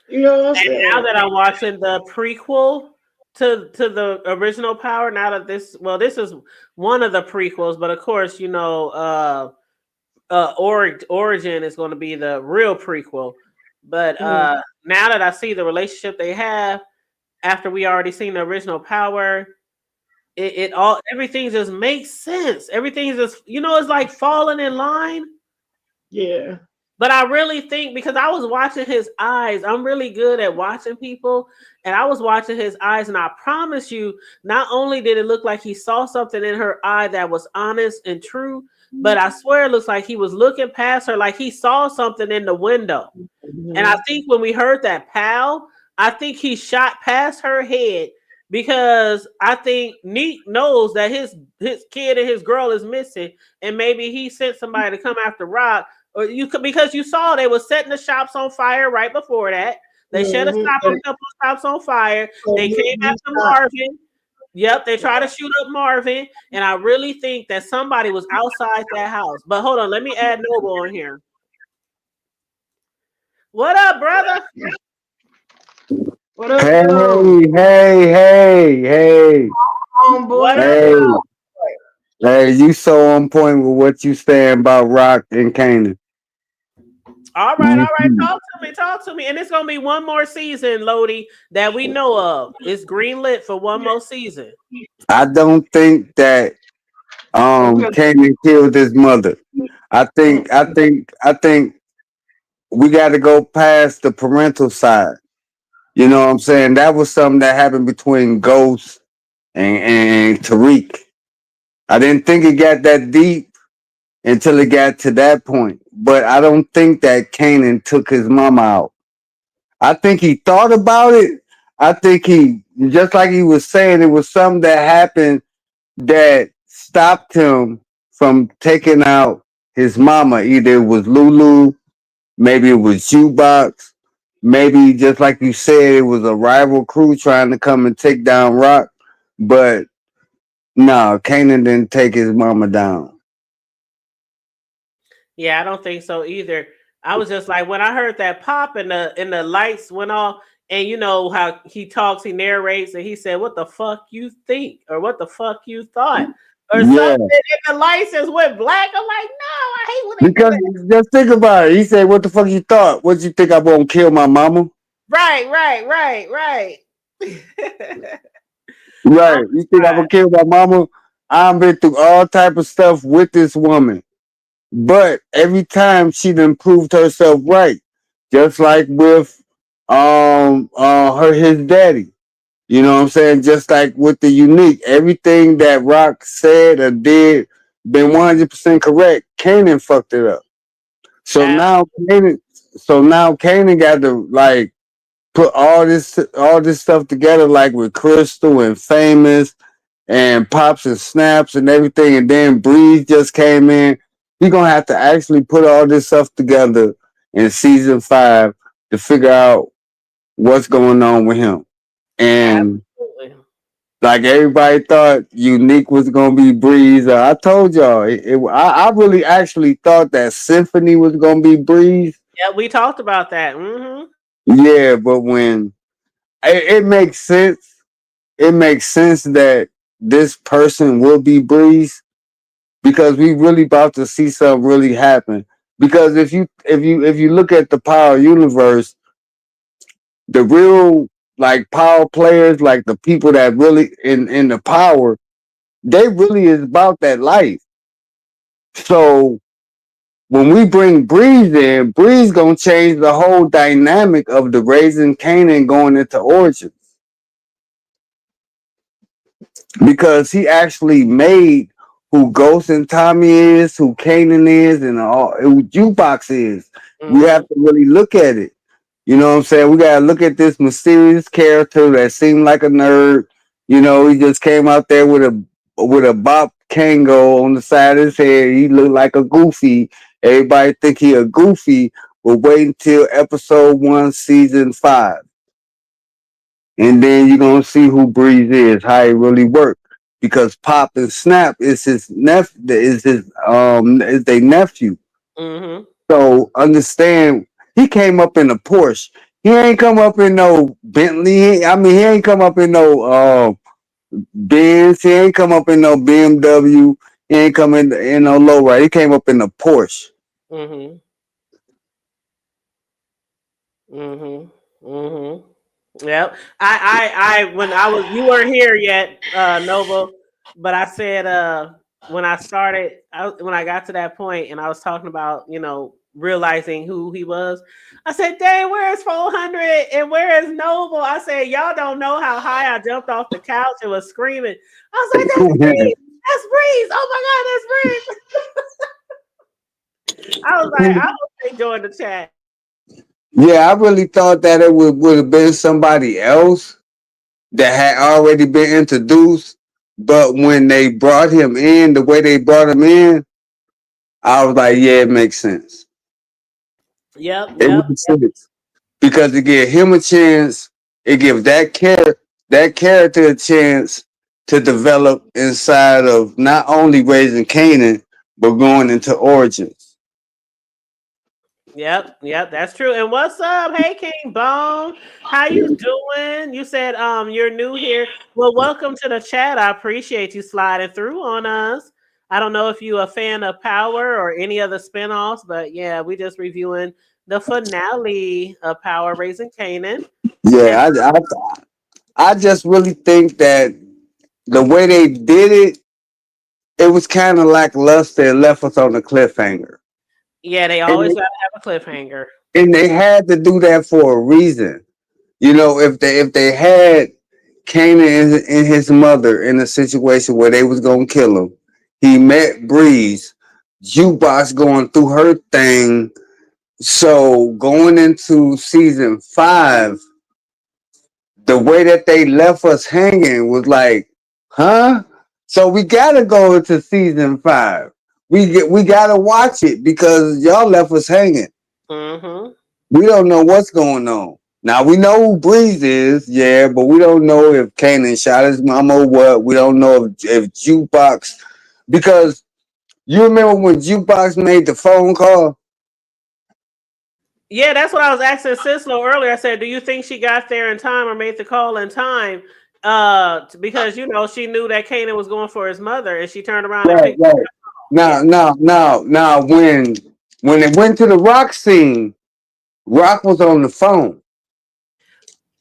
You know what I'm And now saying? that I'm watching the prequel to the original Power, now that this is one of the prequels, but of course, Origin is going to be the real prequel. But Mm, now that I see the relationship they have after we already seen the original Power, it all everything just makes sense. Everything just it's like falling in line. yeah. But I really think because I was watching his eyes, I'm really good at watching people, and I was watching his eyes, and I promise you, not only did it look like he saw something in her eye that was honest and true, but I swear it looks like he was looking past her, like he saw something in the window. And I Mhm. think when we heard that pow, I think he shot past her head because I think Neek knows that his kid and his girl is missing, and maybe he sent somebody to come after Rock. Or you could, because you saw they were setting the shops on fire right before that. They set a Mm-hmm. a couple of shops on fire. So They came you after stop. Marvin. Yep, they tried to shoot up Marvin, and I really think that somebody was outside that house. But hold on, let me add Noble on here. What up, brother? What up, Hey, though? hey, What Homeboy. up? hey, hey, you so on point with what you saying about Rock and Kanan. All right. Mhm. Talk to me. And it's gonna be one more season, Lodi, that we know of. It's greenlit for one more season. I don't think that Okay. Kanan killed his mother. Mm. I think we gotta go past the parental side. You know what I'm saying? That was something that happened between Ghost and Tariq. I didn't think it got that deep until it got to that point. But I don't think that Kanan took his mama out. I think he thought about it. I think he, just like he was saying, it was something that happened that stopped him from taking out his mama. Either it was Lulu, maybe it was Jukebox, maybe just like you said, it was a rival crew trying to come and take down Rock. But no, Kanan didn't take his mama down. Yeah, I don't think so either. I was just like when I heard that pop and the lights went off, and you know how he talks, he narrates, and he said, "What the fuck you think?" or "What the fuck you thought?" or Yeah, something, and the lights just went black. I'm like, no, I hate when they do because that. just think about it. He said, "What the fuck you thought? What you think I won't kill my mama?" Right. I'm Right. You think I'm gonna kill my mama? I've been through all type of stuff with this woman. But every time she done proved herself right. Just like with her his daddy. You know what I'm saying? Just like with the unique. Everything that Rock said or did been 100% correct. Kanan fucked it up. So ab- now Kanan got to like put all this stuff together like with Crystal and Famous and Pops and Snaps and everything, and then Breeze just came in. He gonna have to actually put all this stuff together in season 5 to figure out what's going on with him. And absolutely. like everybody thought Unique was gonna be Breeze. I told y'all, I really actually thought that Symphony was gonna be Breeze. Yeah, we talked about that. Hmm. Yeah, but when it makes sense, it makes sense that this person will be Breeze because we really about to see something really happen. Because if you look at the Power universe, the real like power players, like the people that really in the power, they really is about that life. So when we bring Breeze in, Breeze gonna change the whole dynamic of the raising Canaan going into Origins because he actually made who Ghost and Tommy is, who Kanan is, and who Jukebox is. We have Hmm. to really look at it. You know what I'm saying? We gotta look at this mysterious character that seemed like a nerd. You know, he just came out there with a Bob Kango on the side of his head. He looked like a goofy. Everybody think he a goofy, but wait until episode 1, season 5. And then you're gonna see who Breeze is, how he really worked. Because Pop and Snap is his is their nephew. Hmm. So understand he came up in a Porsche. He ain't come up in no Bentley. He ain't come up in no Benz. He ain't come up in no BMW. He ain't come in no lowrider. He came up in a Porsche. Hmm. Hmm. Hmm. Yep. When I was, you weren't here yet, Nova, but I said, when I started, when I got to that point and I was talking about, realizing who he was, I said, dang, where is 400 and where is Noble? I said, y'all don't know how high I jumped off the couch and was screaming. I was like, that's Breeze. That's Breeze. Oh my God, that's Breeze. I was like, I hope they joined the chat. Yeah, I really thought that it would have been somebody else that had already been introduced. But when they brought him in, the way they brought him in, I was like, yeah, it makes sense. Yep, It yep. makes sense because it gave him a chance. It gives that character a chance to develop inside of not only raising Kanan, but going into Origins. Yep, yep, that's true. And what's up? Hey King Bone. How you doing? You said you're new here. Well, welcome to the chat. I appreciate you sliding through on us. I don't know if you a fan of Power or any other spinoffs, but yeah, we just reviewing the finale of Power Raising Canaan. And Yeah, I just really think that the way they did it, it was kind of lackluster. It left us on a cliffhanger, yeah, they and always they, gotta have a cliffhanger. and they had to do that for a reason. You know, if they had Kanan and his mother in a situation where they was gonna kill him, he met Breeze, Jukebox going through her thing. So going into season 5, the way that they left us hanging was like, huh? So we gotta go into season 5. We gotta watch it because y'all left us hanging. Mm-hmm. We don't know what's going on. Now we know who Breeze is, yeah, but we don't know if Kanan shot his mama or what. We don't know if Jukebox, because you remember when Jukebox made the phone call? Yeah, that's what I was asking Sislo earlier. I said, "Do you think she got there in time or made the call in time?" Because she knew that Kanan was going for his mother, and she turned around and Right, picked. right. Yeah. Now, when it went to the rock scene, Rock was on the phone.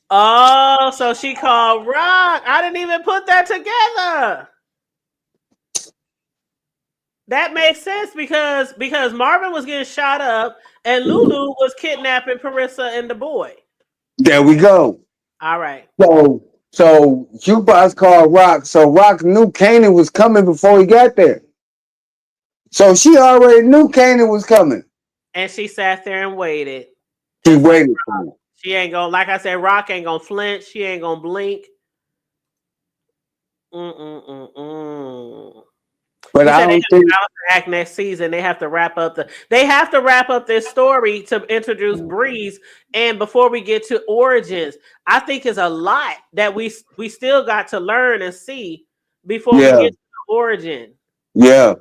Oh, so she called Rock. I didn't even put that together. That makes sense because Marvin was getting shot up and Lulu was kidnapping Parissa and the boy. There we go. All right. So Jukebox called Rock. So Rock knew Kanan was coming before he got there. So she already knew Kanan was coming. And she sat there and waited. She Just like waited for him. she ain't gonna, like I said, Rock ain't gonna flinch. She ain't gonna blink. Mm-mm-mm-mm. But He I said they don't have think, a balance act next season. They have to wrap up this story to introduce Breeze. And before we get to Origins, I think is a lot that we still got to learn and see before we yeah, get to the Origin. yeah,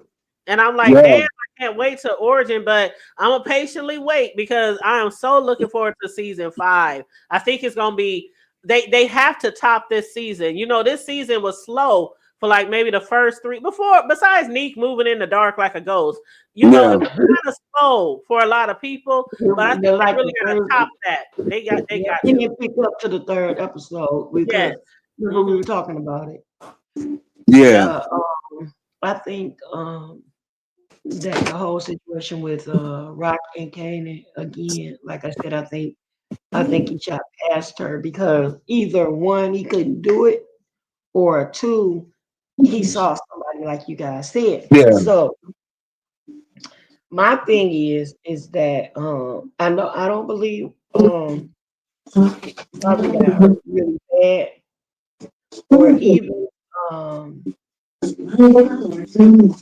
And I'm like, yeah, damn, I can't wait to Origin, but I'm gonna patiently wait because I am so looking forward to season 5. I think it's gonna be they have to top this season. This season was slow for like maybe the first three before besides Neek moving in the dark like a ghost. It yeah, was kind of slow for a lot of people, but I think They're they like really the gotta third. top that. They Yeah, got he to. didn't pick up to the third episode Yes. because remember we Hmm. were talking about it. yeah, Yeah, I think that the whole situation with Rock and Kanan again, like I said, I think he shot past her because either one he couldn't do it or two he saw somebody like you guys said. yeah, So my thing is that I don't believe Marvin got hurt really bad or um even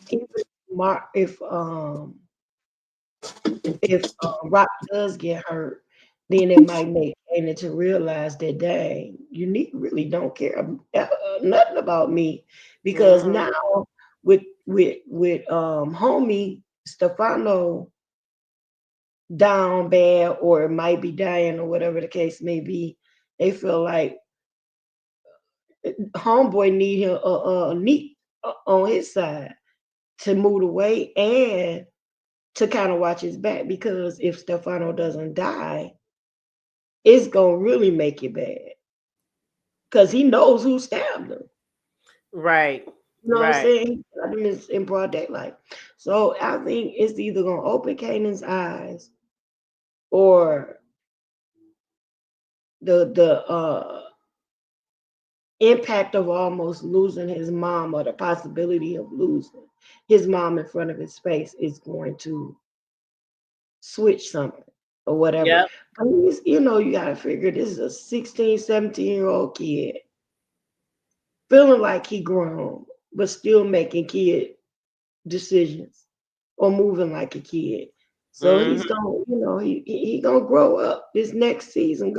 if Rock does get hurt, then it might make Kanan to realize that dang, Unique really don't care nothing about me because Hmm. now with homie Stefano down bad or might be dying or whatever the case may be, they feel like homeboy need him neat on his side to move away and to kind of watch his back because if Stefano doesn't die, it's gonna really make it bad because he knows who stabbed him. Right. You know what I'm Right. saying? He stabbed him in broad daylight. So I think it's either gonna open Kanan's eyes or the impact of almost losing his mom or the possibility of losing his mom in front of his face is going to switch something or whatever. Yep. But he's, you gotta figure this is a 16, 17-year-old kid feeling like he grown, but still making kid decisions or moving like a kid. So he's Hmm. gonna, he gonna grow up. This next season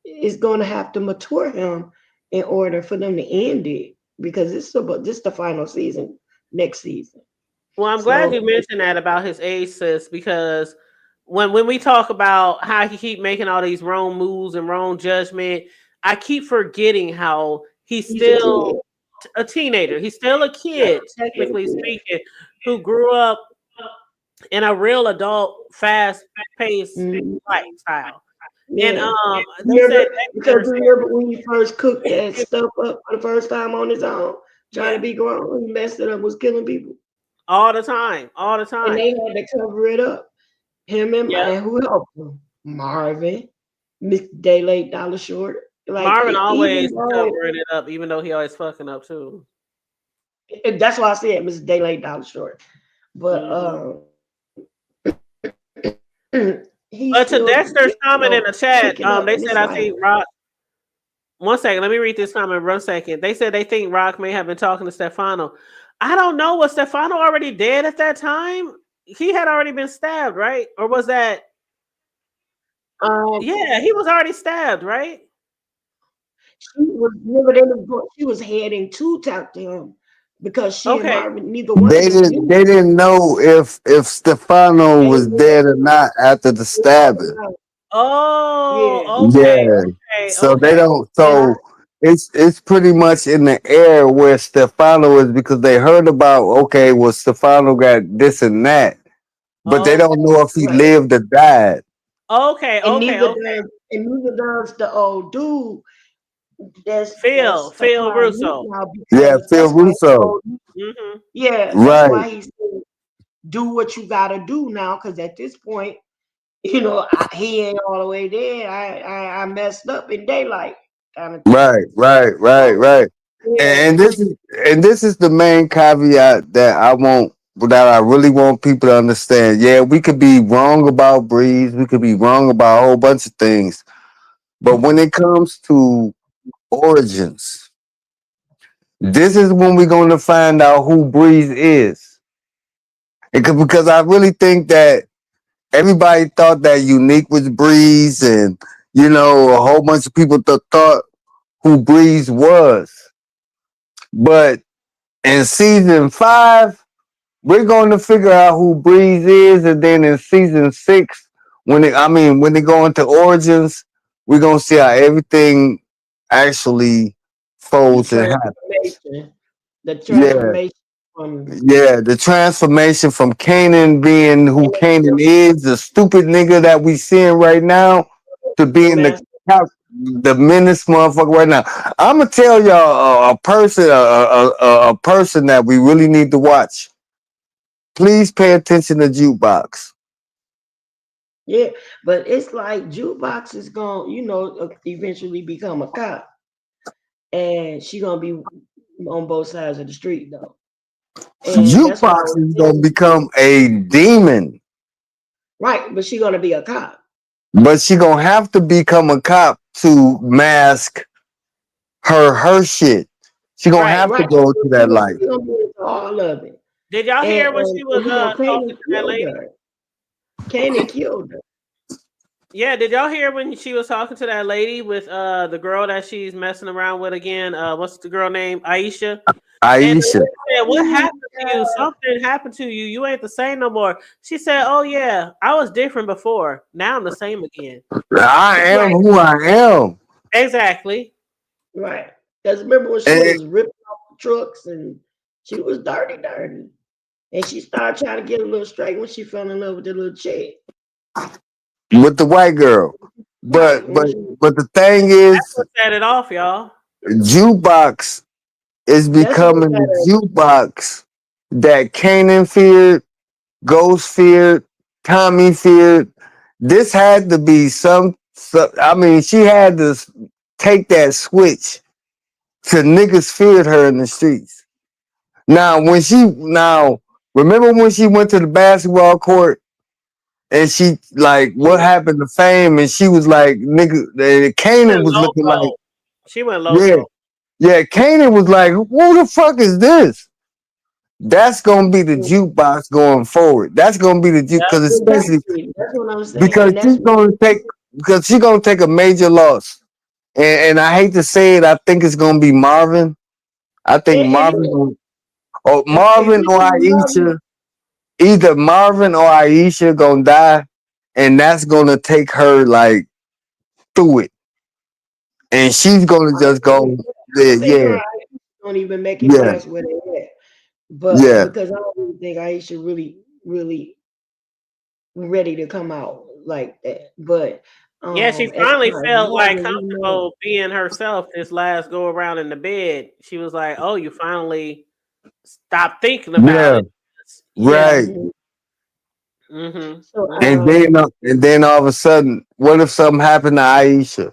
is gonna have to mature him in order for them to end it because this the final season next season. Well, I'm glad So you mentioned that about his age, sis, because when we talk about how he keep making all these wrong moves and wrong judgment, I keep forgetting how he's he's a kid. still a teenager. He's still a kid, technically speaking, who grew up in a real adult, fast-paced Mhm. lifestyle. And Yeah. they said Remember, because Dexter remember when he first cooked that stuff up for the first time on his own, trying yeah, to be grown, he messed it up, was killing people, all the time, all the and time. they had to cover it up. Him Yep. and who helped him? Marvin, Miss Daylight Dollar Short. Like Marvin even always though covering it up, even though he always fucking up too. that's why I said Miss Daylight Dollar Short, but Hmm. he's But to still Dexter's comment in the chat, picking up, they and said it's I like think Rock. One second, let me read this comment. 1 second. They said they think Rock may have been talking to Stefano. I don't know. Was Stefano already dead at that time? He had already been stabbed, right? Or was that? um, Yeah, he was already stabbed, right? she was heading to talk to him because she and Okay. Marvin, neither one of them knew. They didn't know if Stefano They was didn't dead or not after the stabbing. know. Yeah, Oh, okay, Yeah. okay, So they okay. don't and I so it's pretty much in the air where Stefano is because they heard about okay, well Stefano got this and that, but they Okay, don't know if he right, lived or died. okay, and okay, neither okay. does the old dude that's Phil supplying meat Russo. now Yeah, because Phil that's why Russo. Hmm. that's Right, why he said do what you gotta do now because at this point, he ain't all the way there. I messed up in daylight kind of thing. So right. yeah, And this is the main caveat that I really want people to understand. Yeah, we could be wrong about Breeze, we could be wrong about a whole bunch of things, but when it comes to origins, this is when we're going to find out who Breeze is. Because I really think that everybody thought that Unique was Breeze, and a whole bunch of people thought who Breeze was. But in season 5, we're going to figure out who Breeze is, and then in season 6, when they go into Origins, we're gonna see how everything actually the folds and happens. transformation, the Yeah, transformation from yeah, the transformation from Kanan being who Kanan is, the stupid nigga that we seeing right now, to the being master. the menace motherfucker right now. I'm gonna tell y'all a person that we really need to watch. Please pay attention to Jukebox. Yeah, but it's like jukebox is gonna, eventually become a cop, and she gonna be on both sides of the street though, and that's what I Jukebox was is gonna saying. become a demon, Right, but she gonna be a cop. but she gonna have to become a cop to mask her shit. She gonna Right, have to right. go to that life. She gonna be into all of it, Did y'all and hear when she was Kanan talking to that killed lady? her. Kanan killed her. Yeah, did y'all hear when she was talking to that lady with the girl that she's messing around with again? What's the girl name? Aisha. And the Aisha, lady said, "What happened to you? Something happened to you. You ain't the same no more." She said, "Oh yeah, I was different before. Now I'm the same again." I am Right, who I am. Exactly. right. Because remember when she And was ripping off the trucks and she was dirty, dirty. And she started trying to get a little straight when she fell in love with the little chick. with the white girl. Right. But When but she, but the thing That's is, what set it off, y'all. Jukebox is that's what becoming the got jukebox that Kanan feared, Ghost feared, Tommy feared. This had to be I mean, she had to take that switch to niggas feared her in the streets. Now, remember when she went to the basketball court and she like, what happened to Fame? And she was like, nigga, She Kanan went was looking like, loco. She went yeah, loco. yeah. Kanan was like, who the fuck is this? That's gonna be the Mm, jukebox going forward. That's gonna be the juke Yep. because especially exactly. That's what I'm saying, because and that's she's what. gonna take a major loss. And I hate to say it, I think it's gonna be Marvin. I think And if Marvin it's or Marvin, Aisha, either Marvin or Aisha gonna die, and that's gonna take her like through it, and she's gonna I just don't think, go, I yeah, don't think her yeah, and Aisha don't even make it yeah, past where they at. But yeah. because I don't really think Aisha really ready to come out like that. But Yeah, she as finally far as felt like Marvin, we know, comfortable being herself this last go around in the bed. She was like, "Oh, you finally stopped thinking about Yeah, it." Yeah. right. mhm. Mm-hmm. So Mm-hmm. And then all of a sudden, what if something happened to Aisha?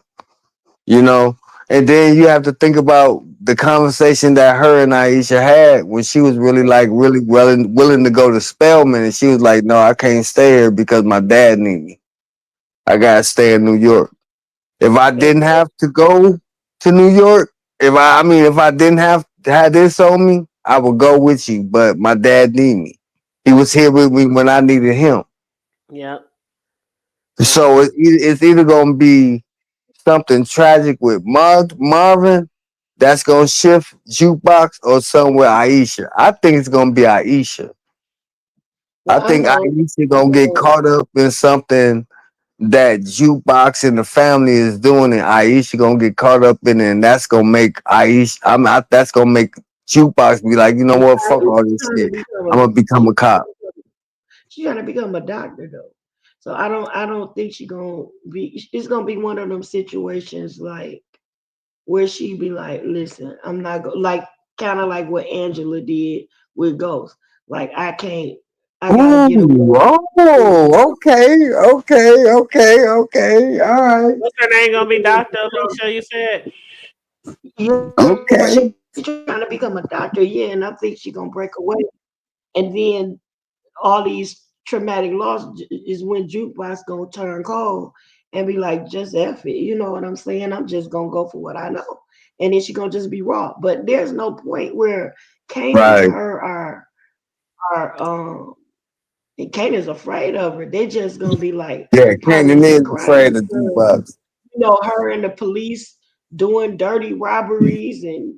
You know, and then you have to think about the conversation that her and Aisha had when she was really like really willing to go to Spelman, and she was like, "No, I can't stay here because my dad need me. I gotta stay in New York. If I and, didn't have to go to New York, if I didn't have to have this on me, I would go with you. But my dad need me. He was here with me when I needed him. Yep. So Mm-hmm. it's either gonna be something tragic with Marvin that's gonna shift jukebox or somewhere Aisha. I think it's gonna be Aisha. I well, think Aisha I gonna get know, caught up in something that jukebox and the family is doing, and Aisha gonna get caught up in it, and that's gonna make Aisha. That's gonna make jukebox be like, you know well, what? Fuck all Aisha's this trying to shit. become I'm a, gonna become a cop. she's trying to become a doctor though. So I don't think she gonna be. It's gonna be one of them situations like where she be like, listen, I'm not like kind of like what Angela did with Ghost. Like I can't, I gotta get Ooh, away. oh, okay, okay, okay, okay. All right, What's her name gonna be? Dr. Alicia, you said? Yeah, okay. she's trying to become a doctor. Yeah, and I think she's gonna break away. And then all these traumatic loss is when jukebox gonna turn cold and be like, just F it. You know what I'm saying? I'm just gonna go for what I know. And then she gonna just be raw. But there's no point where Kanan and Right. her are and Kanan's afraid of her. They're just gonna be like Yeah, hiding Canyon in the is crowd afraid of because jukebox. her and the police doing dirty robberies and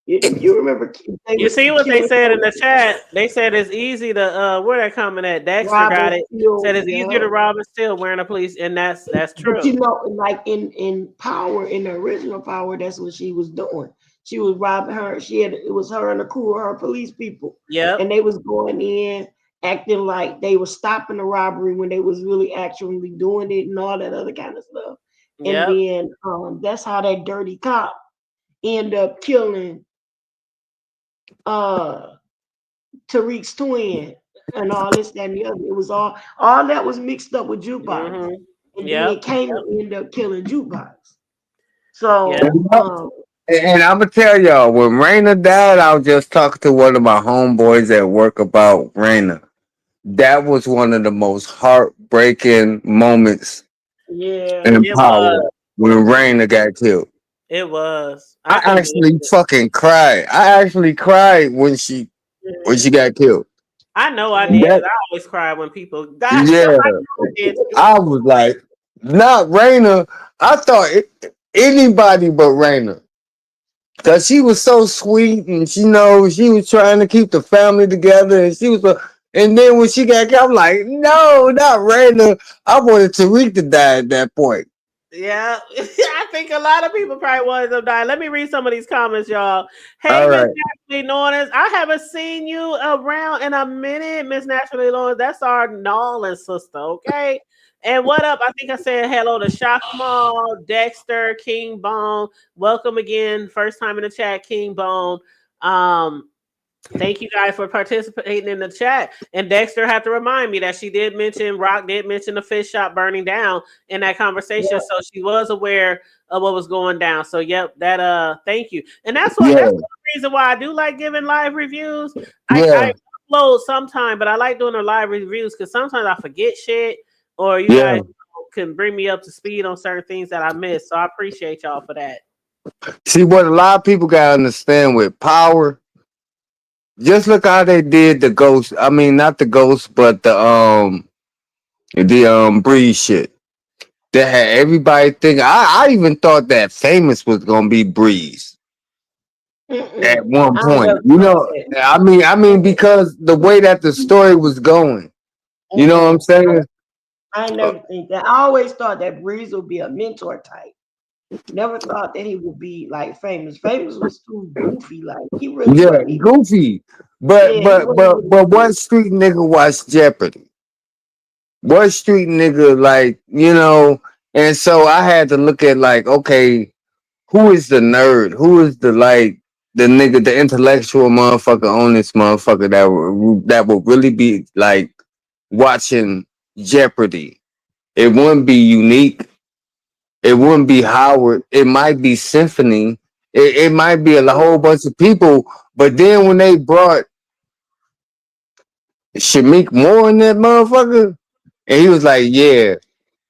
if you remember, they You was see what they killing said in folks, the chat? They said it's easy to where that coming at? Dexter got robbing, it. steal, Said it's easier yeah. to rob and steal wearing a police, and that's But true. like in Power, in the original Power, that's what she was doing. She was robbing her. It was her and a crew of her police people, Yep. and they was going in acting like they were stopping the robbery when they was really actually doing it and all that other kind of stuff. And Yep. then that's how that dirty cop end up killing uh Tariq's twin and all this, that, and the other. It was all that was mixed up with jukebox. Mm-hmm. And then Yep. Kanan ended up killing jukebox. Yeah. So And I'm gonna tell y'all, when Raina died, I was just talking to one of my homeboys at work about Raina. That was one of the most heartbreaking moments yeah, in It Power was. when Raina got killed. It was. I I couldn't believe actually it. fucking cried. I actually cried when she got killed. I know I did yeah. because That I always cry when people die. So yeah, I know I did too. I was like, not Raina. I thought anybody but Raina. Cause she was so sweet, and she was trying to keep the family together, and she was. And then when she got killed, I'm like, no, not Raina. I wanted Tariq to die at that point. Yeah, I think a lot of people probably wanted them to die. Let me read some of these comments, y'all. Hey, All Miss right, Naturally Lawrence, I haven't seen you around in a minute, Miss Naturally Lawrence. That's our Nolan sister, okay? And what up? I think I said hello to Shock Mall, Dexter, King Bone. Welcome again, first time in the chat, King Bone. Um, Thank you guys for participating in the chat. And Dexter had to remind me that she did mention Rock did mention the fish shop burning down in that conversation. So she was aware of what was going down. So yep, that thank you. And yeah, that's one reason why I do like giving live reviews. I yeah, upload sometime, but I like doing the live reviews because sometimes I forget shit. or you Yeah. guys can bring me up to speed on certain things that I missed. So I appreciate y'all for that. See what a lot of people gotta understand with Power. Just look how they did the ghost. I mean, not the ghost, but the Breeze shit. They had everybody think. I even thought that Famous was gonna be Breeze at one I point. never You thought know, that. I mean, because the way that the story was going. You know what I'm Mm-mm. saying? I never think that. I always thought that Breeze would be a mentor type. Never thought that he would be like Famous. Famous was too goofy. Like he really Yeah, wasn't even. goofy. But Yeah, he but wasn't but really but what good. street nigga watched Jeopardy? What street nigga like, you know? And so I had to look at like, okay, who is the nerd? Who is the like the nigga, the intellectual motherfucker on this motherfucker that would really be like watching Jeopardy? It wouldn't be Unique. It wouldn't be Howard. It might be Symphony. It might be a whole bunch of people. But then when they brought Shamik Moore in that motherfucker, and he was like, "Yeah,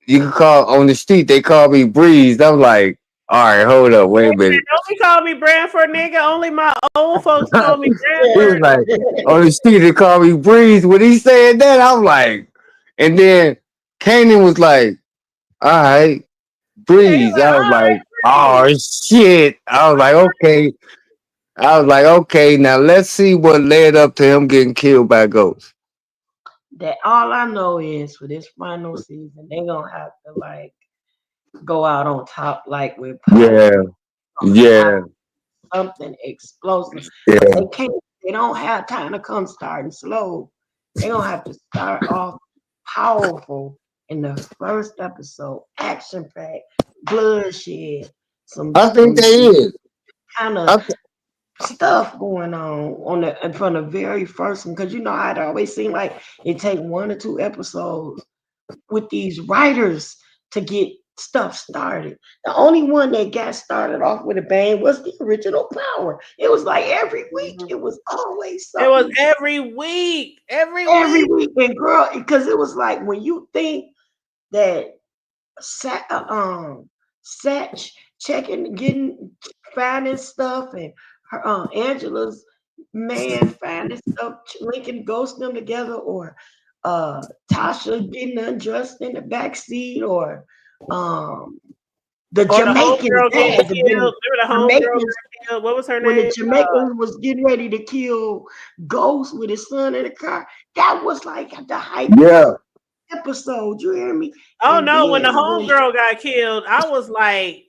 you can call on the street. They call me Breeze." I'm like, "All right, hold up, wait a minute." Don't be call me Branford, nigga. Only my old folks call me He was Branford. like, "On the street, they call me Breeze." When he said that, I'm like, and then Kanan was like, "All right, Yeah, he was Breeze." like, I was all right, like, "Oh Breeze. shit." I was like, "Okay." I was like, "Okay, now let's see what led up to him getting killed by Ghost." That all I know is for this final season, they gonna have to like go out on top, like with Power. Yeah, Gonna have yeah, something explosive because yeah. they can't. They don't have time to come starting slow. They gonna have to start off powerful in the first episode, action packed, bloodshed, some I think they is. kind of I, stuff going on the from the very first one. Because you know how it always seemed like it take 1 or 2 episodes with these writers to get stuff started. The only one that got started off with a bang was the original Power. It was like every week, Mhm. it was always It was something every week. Every every week. week. And girl, because it was like when you think that Sa- uh, um Satch checking, getting finding stuff, and her Angela's man finding stuff, linking ghost them together, or Tasha getting undressed in the back seat, or um the Or the Jamaicans homegirl getting had to killed. be Remember the homegirl Jamaicans got killed? What was her when the name? Jamaicans was getting ready to kill Ghost with his son in the car. That was like the hypest yeah, episode. You hear me? Oh And no, when the then homegirl got killed, I was like,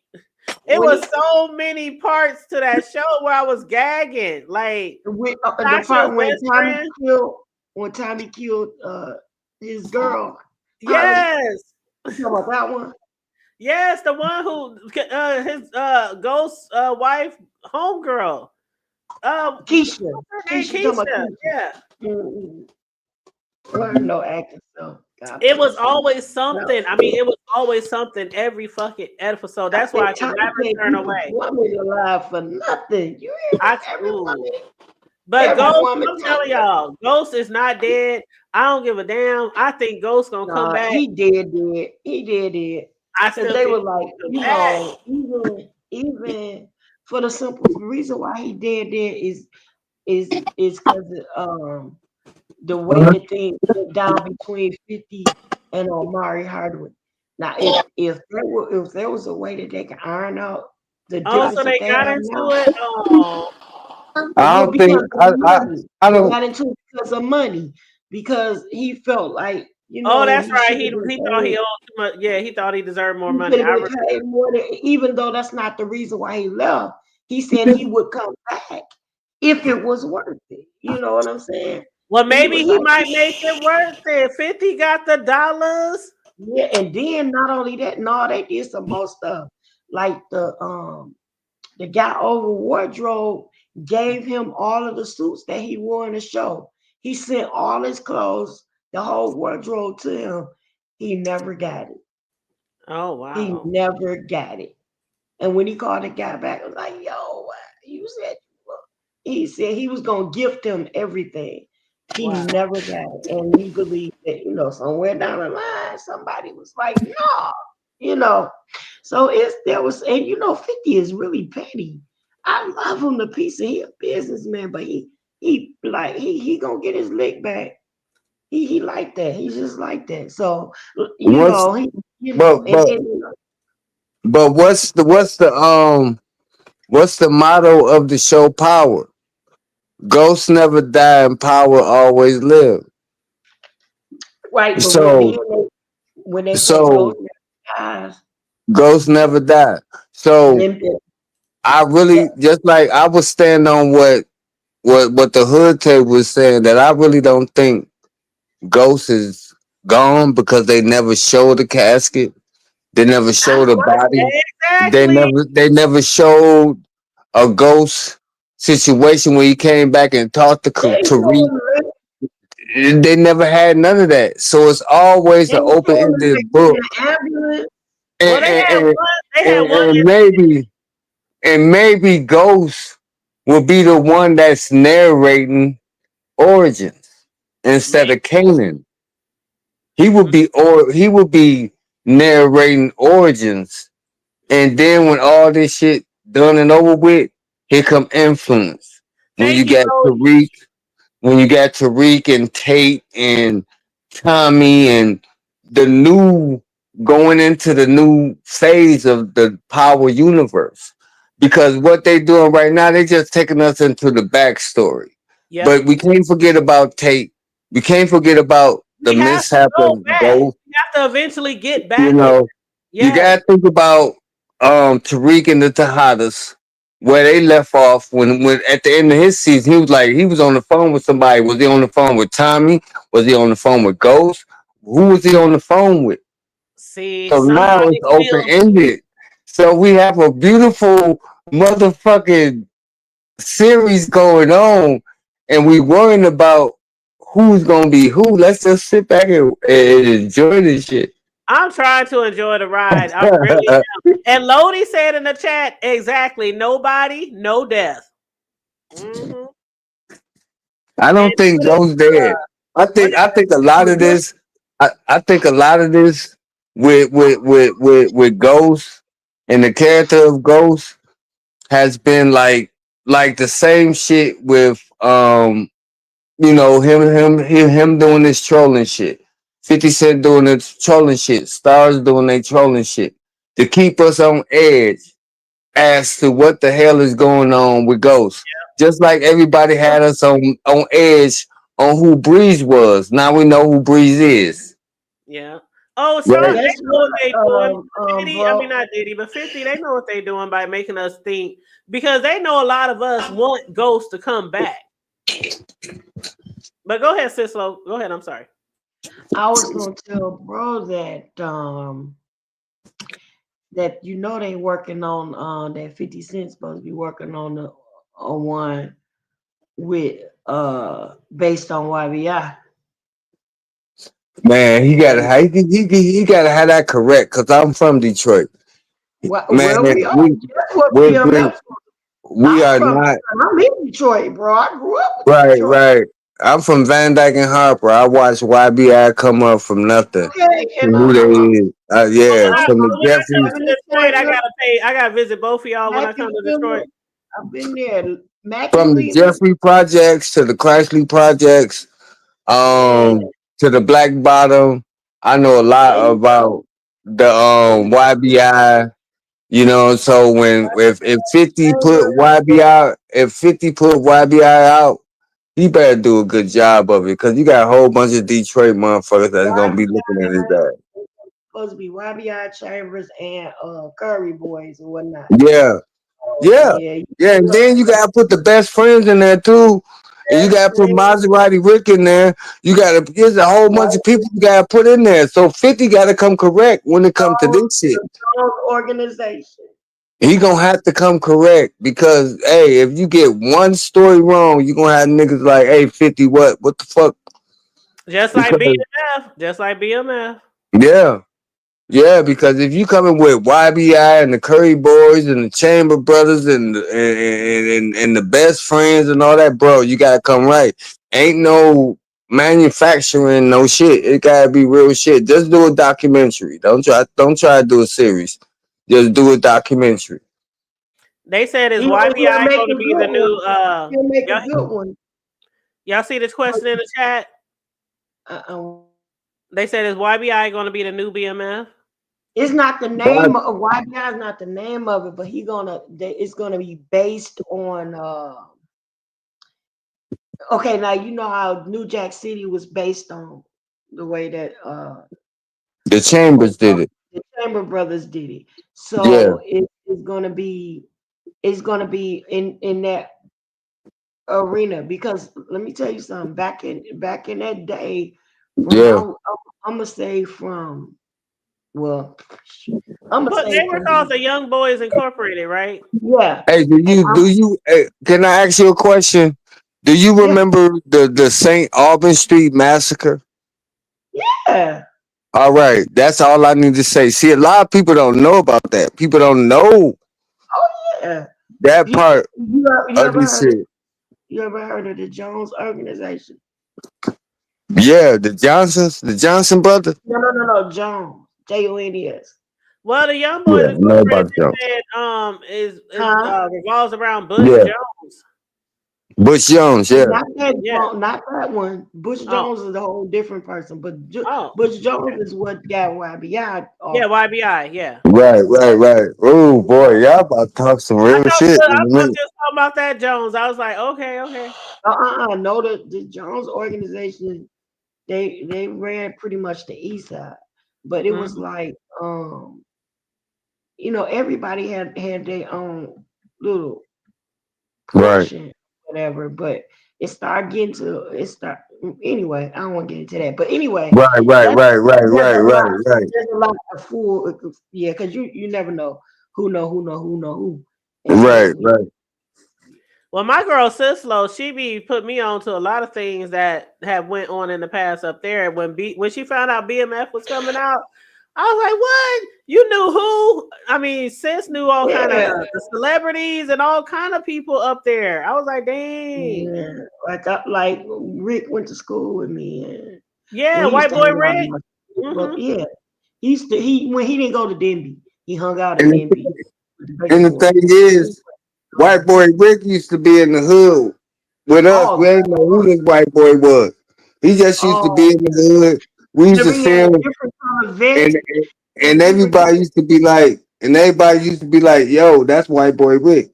it when was he so many parts to that show where I was gagging. Like the Tasha's part best friend. When Tommy killed his girl, Holly. Yes. You talking about that one? Yes, the one who his ghost wife homegirl. Keisha. What's her name? Keisha, you talking about Keisha. Keisha? Yeah. Mm-mm. Well, no acting, so God It was bless. always No. something. I mean, it was always something every fucking episode. I That's why said I could Tommy never can't turn keep a away. woman alive for nothing. You hear me? I ooh. But Every Ghost, woman I'm Tommy. telling y'all, Ghost is not dead. I don't give a damn. I think Ghost gonna come Nah, back. he did. He did it. I Because still they think were he's like, gonna come back. even for the simple reason why he did it is because the way uh-huh. that things went down between 50 and Omari Hardwick. Now, if there was a way that they could iron out the Oh, difference so that they they got have into now, it. Oh, it I was don't think because of money. I They don't. got into it because of money. Because he felt like, oh, that's he right. should He have been he thought he paid. owed too much. Yeah, he thought he deserved more He money. should have I been remember. paid more than, even though that's not the reason why he left. He said he would come back if it was worth it. You know what I'm saying? Well, And he maybe was he like, might make it worth it. 50 got the dollars. yeah. And then not only that, no, they did some more stuff. Like the guy over wardrobe gave him all of the suits that he wore in the show. He sent all his clothes, the whole wardrobe to him. He never got it. Oh He wow. never got it. And when he called the guy back, I was like, yo, you said, he said he was going to gift him everything. He Wow. never got it. And he believed somewhere down the line, somebody was like, no, you know. So there was, and 50 is really petty. I love him to pieces. He a businessman, but he gonna get his lick back. He like that. He's just like that. So What's he but but but what's the motto of the show Power? Ghosts never die and power always live. right. But So when they say so ghost guys, ghosts never die. So then I really just like I would stand on what the hood table was saying that I really don't think Ghost is gone because they never showed the casket. They never I showed a body. Exactly. They never showed a ghost situation where he came back and talked to they Tariq. showing They never had none of that. So it's always they an open showing ended in book. the ambulance. Well, And, they and, had and, one. They had and, one. and maybe Ghost will be the one that's narrating origins instead Maybe. of Kanan. He would be narrating origins, and then when all this shit done and over with, here come influence. When you Thank you, got Lodi. Tariq, and Tate and Tommy and the new going into the new phase of the Power universe. Because what they doing right now, they just taking us into the backstory. Yep. But we can't forget about Tate. We can't forget about the We have to mishap go of back. Ghost. We have to eventually get You back there. know, you Yes. gotta think about Tariq and the Tejadas, where they left off when at the end of his season he was on the phone with somebody. Was he on the phone with Tommy? Was he on the phone with Ghost? Who was he on the phone with? See, So now somebody it's open will. ended. So we have a beautiful motherfucking series going on, and we worrying about who's gonna be who. Let's just sit back and enjoy this shit. I'm trying to enjoy the ride. I really am. And Lodi said in the chat, exactly. Nobody, no death. Hmm. I And don't think what is Ghost dead. what is I think a lot of this I think a lot of this with Ghost and the character of Ghost has been like the same shit with him doing this trolling shit. 50 Cent doing this trolling shit. Stars doing their trolling shit. To keep us on edge as to what the hell is going on with Ghost. Just like everybody had us on edge on who Breeze was. Now we know who Breeze is. yeah. Oh, Sean, Right. they That's know what they doing. Diddy, I mean bro. not Diddy, but 50, they know what they doing by making us think because they know a lot of us want Ghost to come back. But go ahead, Sislo. Go ahead. I'm sorry. I was gonna tell bro that they working on that 50 Cent supposed to be working on the on one with based on YBI. Man, he gotta have that correct because I'm from Detroit. Man, Well, we are. we That's what we're great. BMF. We I'm are from. not I'm in Detroit, bro. I grew up with right, Detroit. right. I'm from Van Dyke and Harper. I watched YBI come up from nothing Okay, to and who they is. So Yeah, when I from the so when I come Jeffries to Detroit, I gotta pay. I gotta visit both of y'all when I come Mackin to Detroit. Field. I've been there. from the McKinley. Jeffrey projects to the Chrysler projects, Yeah, to the Black Bottom. I know a there lot you go. about the There you YBI. So when if 50 put go. YBI if 50 put YBI out, he better do a good job of it because you got a whole bunch of Detroit motherfuckers that's gonna be looking at his YBI ass. supposed to be YBI Chambers and Curry Boys and whatnot. Yeah, yeah, Yeah, yeah. And then you gotta put the best friends in there too. And you best gotta put friend, Maserati Rick in there. There's a whole bunch of people you gotta put in there. So 50 gotta come correct when it comes to this shit. strong organization. He gonna have to come correct because hey, if you get one story wrong, you gonna have niggas like, hey, 50, what the fuck? Just like Because BMF. Just like BMF. yeah, yeah, because if you coming with YBI and the Curry Boys and the Chamber Brothers and the best friends and all that, bro, you gotta come right. Ain't no manufacturing no shit. It gotta be real shit. Just do a documentary. Don't try to do a series. Just do a documentary. They said is He'll YBI make going to a be good the one. new He'll make a y'all, good one. y'all see this question in the chat? What? They said is YBI going to be the new BMF? It's not the But name of YBI is not the name of it, but it's gonna be based on okay, now you know how New Jack City was based on the way that the Chambers did it. the Chamber Brothers did it. Yeah, So it's gonna be in that arena because let me tell you something. Back in that day, from yeah. I'm gonna say from well, I'm gonna But say they were from called the Young Boys Incorporated, right? yeah, Hey, do and you I'm do you? Can I ask you a question? Do you yeah remember the Saint Albans Street massacre? yeah. All right, that's all I need to say. See, a lot of people don't know about that. People don't know Oh yeah. that You part you of ever this heard of shit. the Jones organization? Yeah, the Johnson brother. No, Jones. Jons. Well, the Young Boys Yeah, know Incorporated about them. they said is Huh? revolves around Bush Yeah, Jones. Bush Jones. Yeah, Yeah. Not that one. Bush Oh. Jones is a whole different person, but Oh. Bush Okay. Jones is what got YBI Yeah. off. YBI. Yeah. right. Oh boy, Yeah. y'all about to talk some I real thought shit I in a thought minute. you was talking about that Jones. I was like, okay, okay. No, the Jones organization, they ran pretty much the east side. But it was Mhm. like everybody had their own little Right, portion, whatever. But it start anyway. I don't want to get into that, but anyway, right, right, that's right, right, there's right, a lot. right, right, There's a lot of fool. Yeah, because you never know who, and right, so right. Well, my girl Sislo, she be put me on to a lot of things that have went on in the past up there. When she found out BMF was coming out, I was like, "What? You knew who?" I mean, Sis knew all kind of yeah, the celebrities and all kind of people up there. I was like, "Dang, yeah. Like Rick went to school with me, and yeah, we used white to boy hang out. Rick." Well, Hmm. yeah, he when he didn't go to Denby, he hung out at And Denby with the and the basketball. thing is, white boy Rick used to be in the hood with us. Oh, We ain't know who this white boy was. He just used to be oh, in the hood. We used to whenever he see had a him, different kind of vest, and and we would get everybody used to be like, "Yo, that's white boy Rick.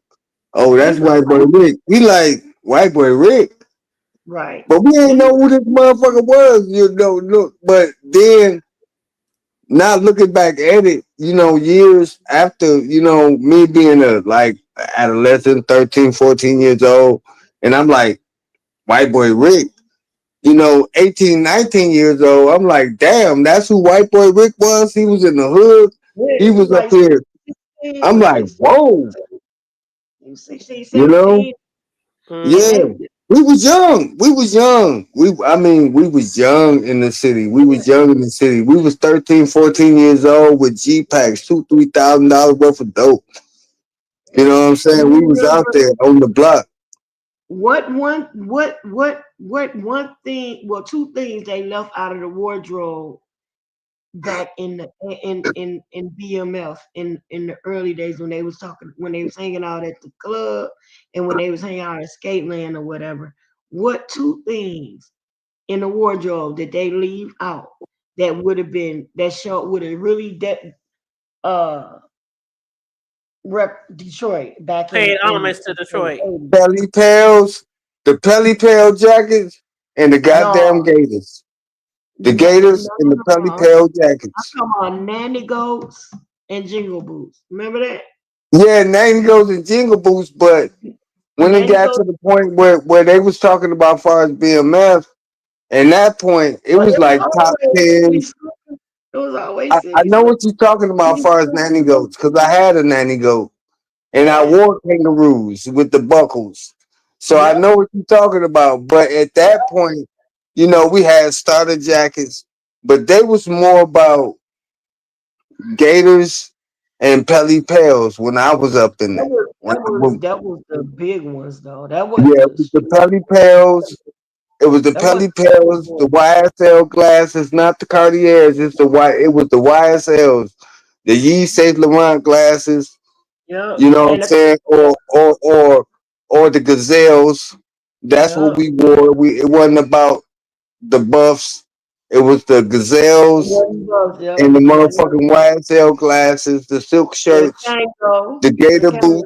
Oh, he that's looked white like boy Rick." We like white boy Rick, right. but we Yeah, ain't know who this motherfucker was. You know, look. But then, not looking back at it, years after, me being a like adolescent, 13, 14 years old, and I'm like, white boy Rick, 18, 19 years old, I'm like, damn, that's who white boy Rick was. He was in the hood. yeah, He he was was up like here. 16, I'm like, like whoa, 16, you know? 17, and Yeah. Hmm. they We was young. We was young. We was young in the city. We was young in the city. We was 13, 14 years old with G packs, $2,000, $3,000 worth of dope. You know what I'm you saying? We was out remember there on the block. what one thing, well, two things they left out of the wardrobe back in BMF in the early days when they was hanging out at the club and when they was hanging out at Skateland or whatever. What two things in the wardrobe did they leave out that would have really uh rep Detroit back Paid in homage to the Detroit. 80s? Pelly Pals, the Pelly Pal jackets, and the goddamn No, Gators. The no, Gators no, and the no, Pelly no. Pal I'm jackets. talking about Nanny Goats and Jingle Boots. Remember that? Yeah, name goes in Jingle Boots, but when it Nanny got to Goats. the point where they was talking about far as BMF, and that point, it Well, was it was like top always city tens. slickers. It was always I city know what slickers. you're talking about City far as slickers. nanny goats, because I had a nanny goat. And I Yeah. wore kangaroos with the buckles. So I Yep. know what you're talking about. But at Yep. that point, we had starter jackets, but they was more about gators and pelly pals when I was up in That there. was When that I was was, that was the big ones though. That wasn't yeah, the with the street. pelly pals It was the That was Pelly Pels, the YSL glasses, not the Cartiers. It's the Y. It was the YSLs, the Yves Saint Laurent glasses. yeah, You know what I'm and the, saying? Or the Gazelles. That's yeah, what we wore. It wasn't about the buffs. It was the Gazelles one was, yeah, and the and motherfucking YSL glasses, the silk the shirts, Kango, the the gator Kango,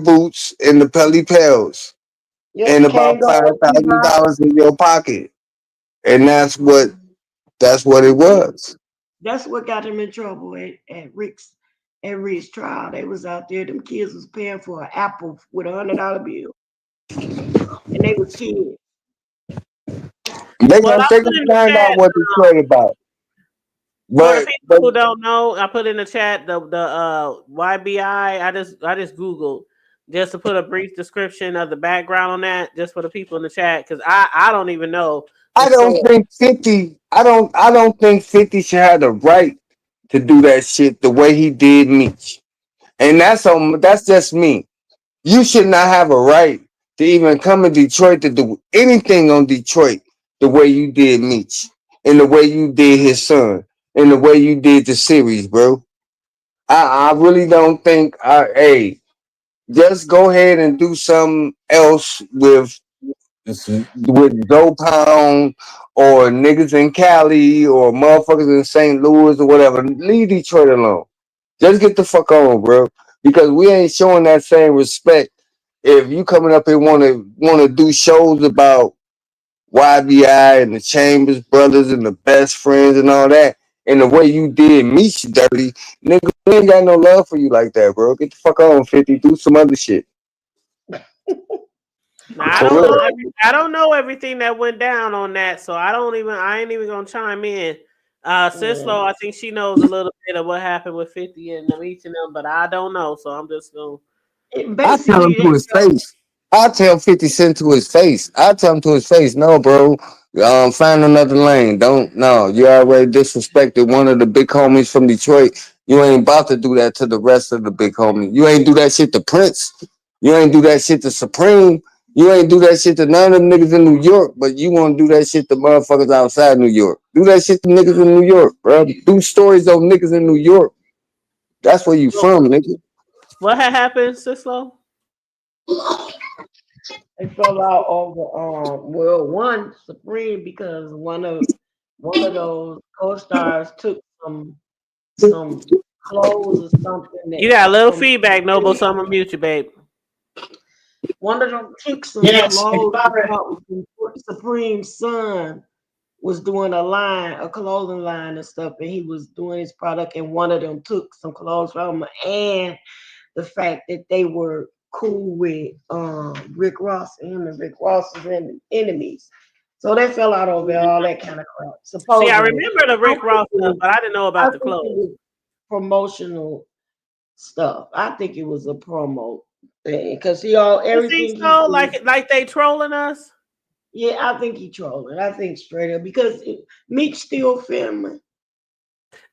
boots, and the Pelly Pels, yeah, and the about Kango, $5,000 in your pocket. And that's what it was. that's what got them in trouble at Rick's trial. They was out there. Them kids was paying for an apple with $100 bill, and they was kids. They Well, gonna I they put gonna in the find out chat what Detroit about. for the But people who don't know. I put in the chat the YBI. I just googled just to put a brief description of the background on that, just for the people in the chat, because I don't even know the I don't story. think 50. I don't think 50 should have the right to do that shit the way he did Meech. And that's just me. You should not have a right to even come to Detroit to do anything on Detroit the way you did Meech. And the way you did his son. And the way you did the series, bro. I really don't think hey, just go ahead and do something else with Joe Pound or niggas in Cali or motherfuckers in St. Louis or whatever. Leave Detroit alone. Just get the fuck on, bro. Because we ain't showing that same respect. If you coming up here wanna do shows about YBI and the Chambers brothers and the best friends and all that, and the way you did me dirty, nigga, we ain't got no love for you like that, bro. Get the fuck on, 50. Do some other shit. Now I For don't know. real. I don't know everything that went down on that, so I don't even. I ain't even gonna chime in. Yeah. Sislo, I think she knows a little bit of what happened with 50 and them each and them, but I don't know. So I'm just gonna. I tell him Basically, to his face. I tell 50 Cent to his face. I tell him to his face, no, bro. Find another lane. Don't no. You already disrespected one of the big homies from Detroit. You ain't about to do that to the rest of the big homies. You ain't do that shit to Prince. You ain't do that shit to Supreme. You ain't do that shit to none of them niggas in New York, but you want to do that shit to motherfuckers outside New York. Do that shit to niggas in New York, bro. Do stories on niggas in New York. That's where you from, nigga. What had happened, Sislo? they fell out over well, one Supreme because one of those co-stars took some clothes or something You that got a little from feedback, Noble. So I'm gonna mute you, babe. one of them took some clothes from Supreme's son was doing a clothing line and stuff, and he was doing his product, and one of them took some clothes from him, and the fact that they were cool with Rick Ross and him and Rick Ross was enemies. So they fell out over all that kind of crap. See, I Supposedly, remember the I Rick think Ross it stuff, was, but I didn't know I about the think it clothes. was promotional stuff. I think it was a promo thing because You think everything he so? did. Like they trolling us? Yeah, I think he trolling. I think straight up because Meek still filming.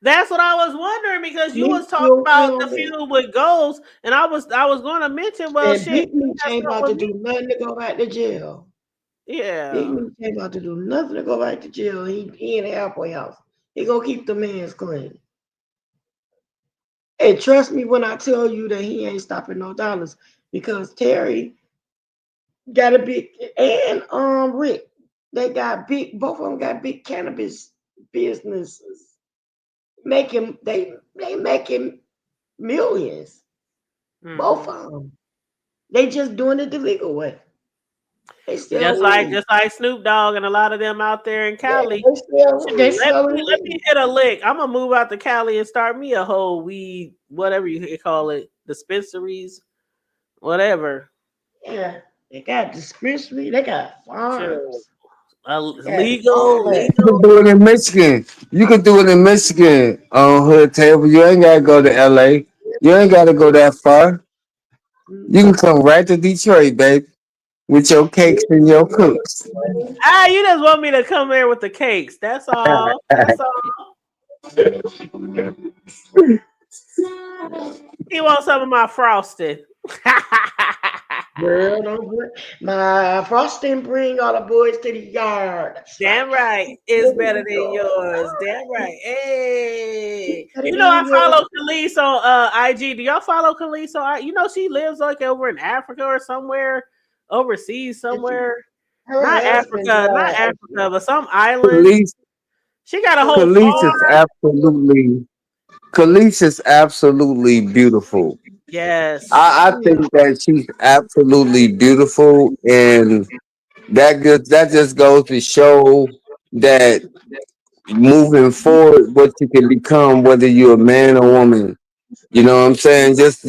That's what I was wondering, because you Meek was talking still about the filming. feud with Ghost, and I was going to mention, well, And shit, Big Meech that's ain't not about to with do me. nothing to go back to jail. Big Yeah. Meech ain't about to do nothing to go back to jail. He in the halfway house. He gonna keep the hands clean. And trust me when I tell you that he ain't stopping no dollars because Terry got a big and Rick. They got big. Both of them got big cannabis businesses. They making millions. Both Hmm. of them. They just doing it the legal way. They sell Just like weed. just like Snoop Dogg and a lot of them out there in Yeah, Cali. they sell Shit, they let selling me let me weed. hit a lick. I'm gonna move out to Cali and start me a whole weed, whatever you call it, dispensaries, whatever. Yeah, they got dispensary. They got Sure. farms. They got all Legal, that. You can do it in Michigan. You can do it in Michigan on Hood Table. You ain't gotta go to LA. You ain't gotta go that far. You can Mhm. come right to Detroit, baby, with your cakes and your cooks. You just want me to come here with the cakes. That's all. That's all. He wants some of my frosting. Girl, don't put my frost didn't bring all the boys to the yard. That's right. Damn right, it's There better you than go. yours. Damn right. Hey, Better you know I than follow yours. Khalees on IG. Do y'all follow Khalees on? You know she lives like over in Africa or somewhere, overseas And she, somewhere. her Not husband Africa, not drive. Africa, but some island. Khalees, She got a whole Khalees is farm. absolutely, Khalees is absolutely beautiful. Yes. I think that she's absolutely beautiful, and that just goes to show that moving forward, what you can become, whether you're a man or woman. You know what I'm saying? Just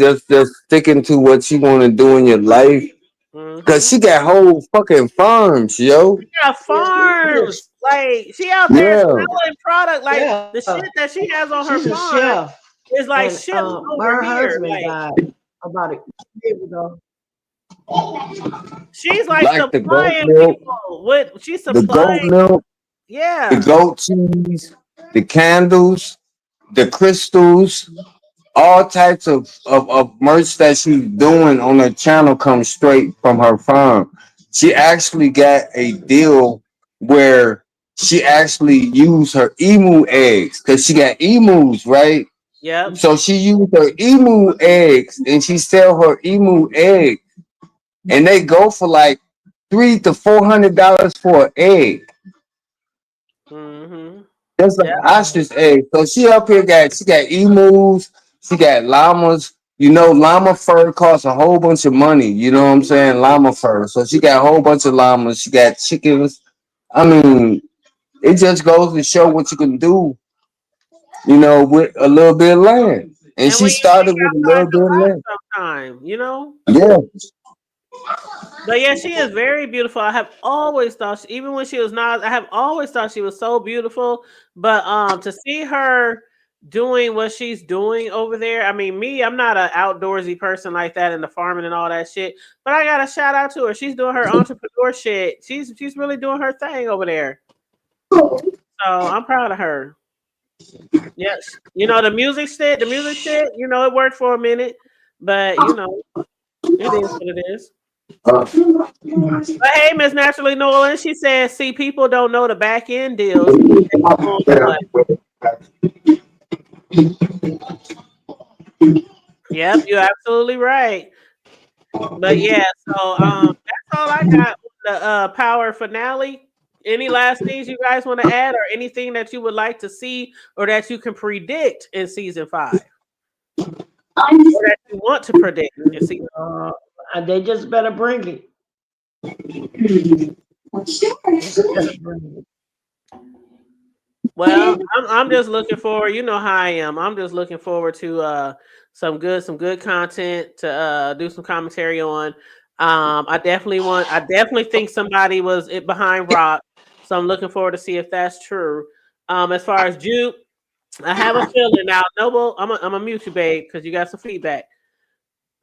sticking to what you want to do in your life. Cause Mm-hmm. she got whole fucking farms, yo. Got Yeah, farms. Like she out there Yeah, selling product. Like yeah. the shit that she has on her She's a farm chef, is like and shipped over her here. husband Like died about a year ago. she's like like the goat supplying milk, people with she's the goat supplying. milk, the Yeah. goat cheese, the candles, the crystals, all types of merch that she's doing on her channel comes straight from her farm. She actually got a deal where she actually used her emu eggs because she got emus, right? Yep. So she used her emu eggs and she sell her emu egg, and they go for like $300 to $400 for an egg. Mm-hmm. That's like Yep. an ostrich egg. So she got emus, she got llamas. You know, llama fur costs a whole bunch of money. You know what I'm saying? Llama fur. So she got a whole bunch of llamas. She got chickens. I mean, it just goes to show what you can do, with a little bit of land. And And she when you think started with a outside little the bit of land. box sometime. Yeah. But yeah, she is very beautiful. I have always thought, even when she was not, I have always thought she was so beautiful. But to see her doing what she's doing over there, I mean, I'm not an outdoorsy person like that in the farming and all that shit. But I got to shout out to her. She's doing her entrepreneur shit. She's really doing her thing over there. So I'm proud of her. Yes, the music shit. It worked for a minute, but it is what it is. But hey, Miss Naturally Nolan, she says, see, people don't know the back end deals. They be doing what? Yep, you're absolutely right. But yeah, so that's all I got on the power finale. Any last things you guys want to add, or anything that you would like to see, or that you can predict in season 5, or that you want to predict in season? Uh, they just better bring it. They better bring it. Well, I'm just looking forward. You know how I am. I'm just looking forward to some good content to do some commentary on. I definitely think somebody was behind Rock, so I'm looking forward to see if that's true. As far as Juke, I have a feeling now. Noble, I'm a mute you, babe, because you got some feedback.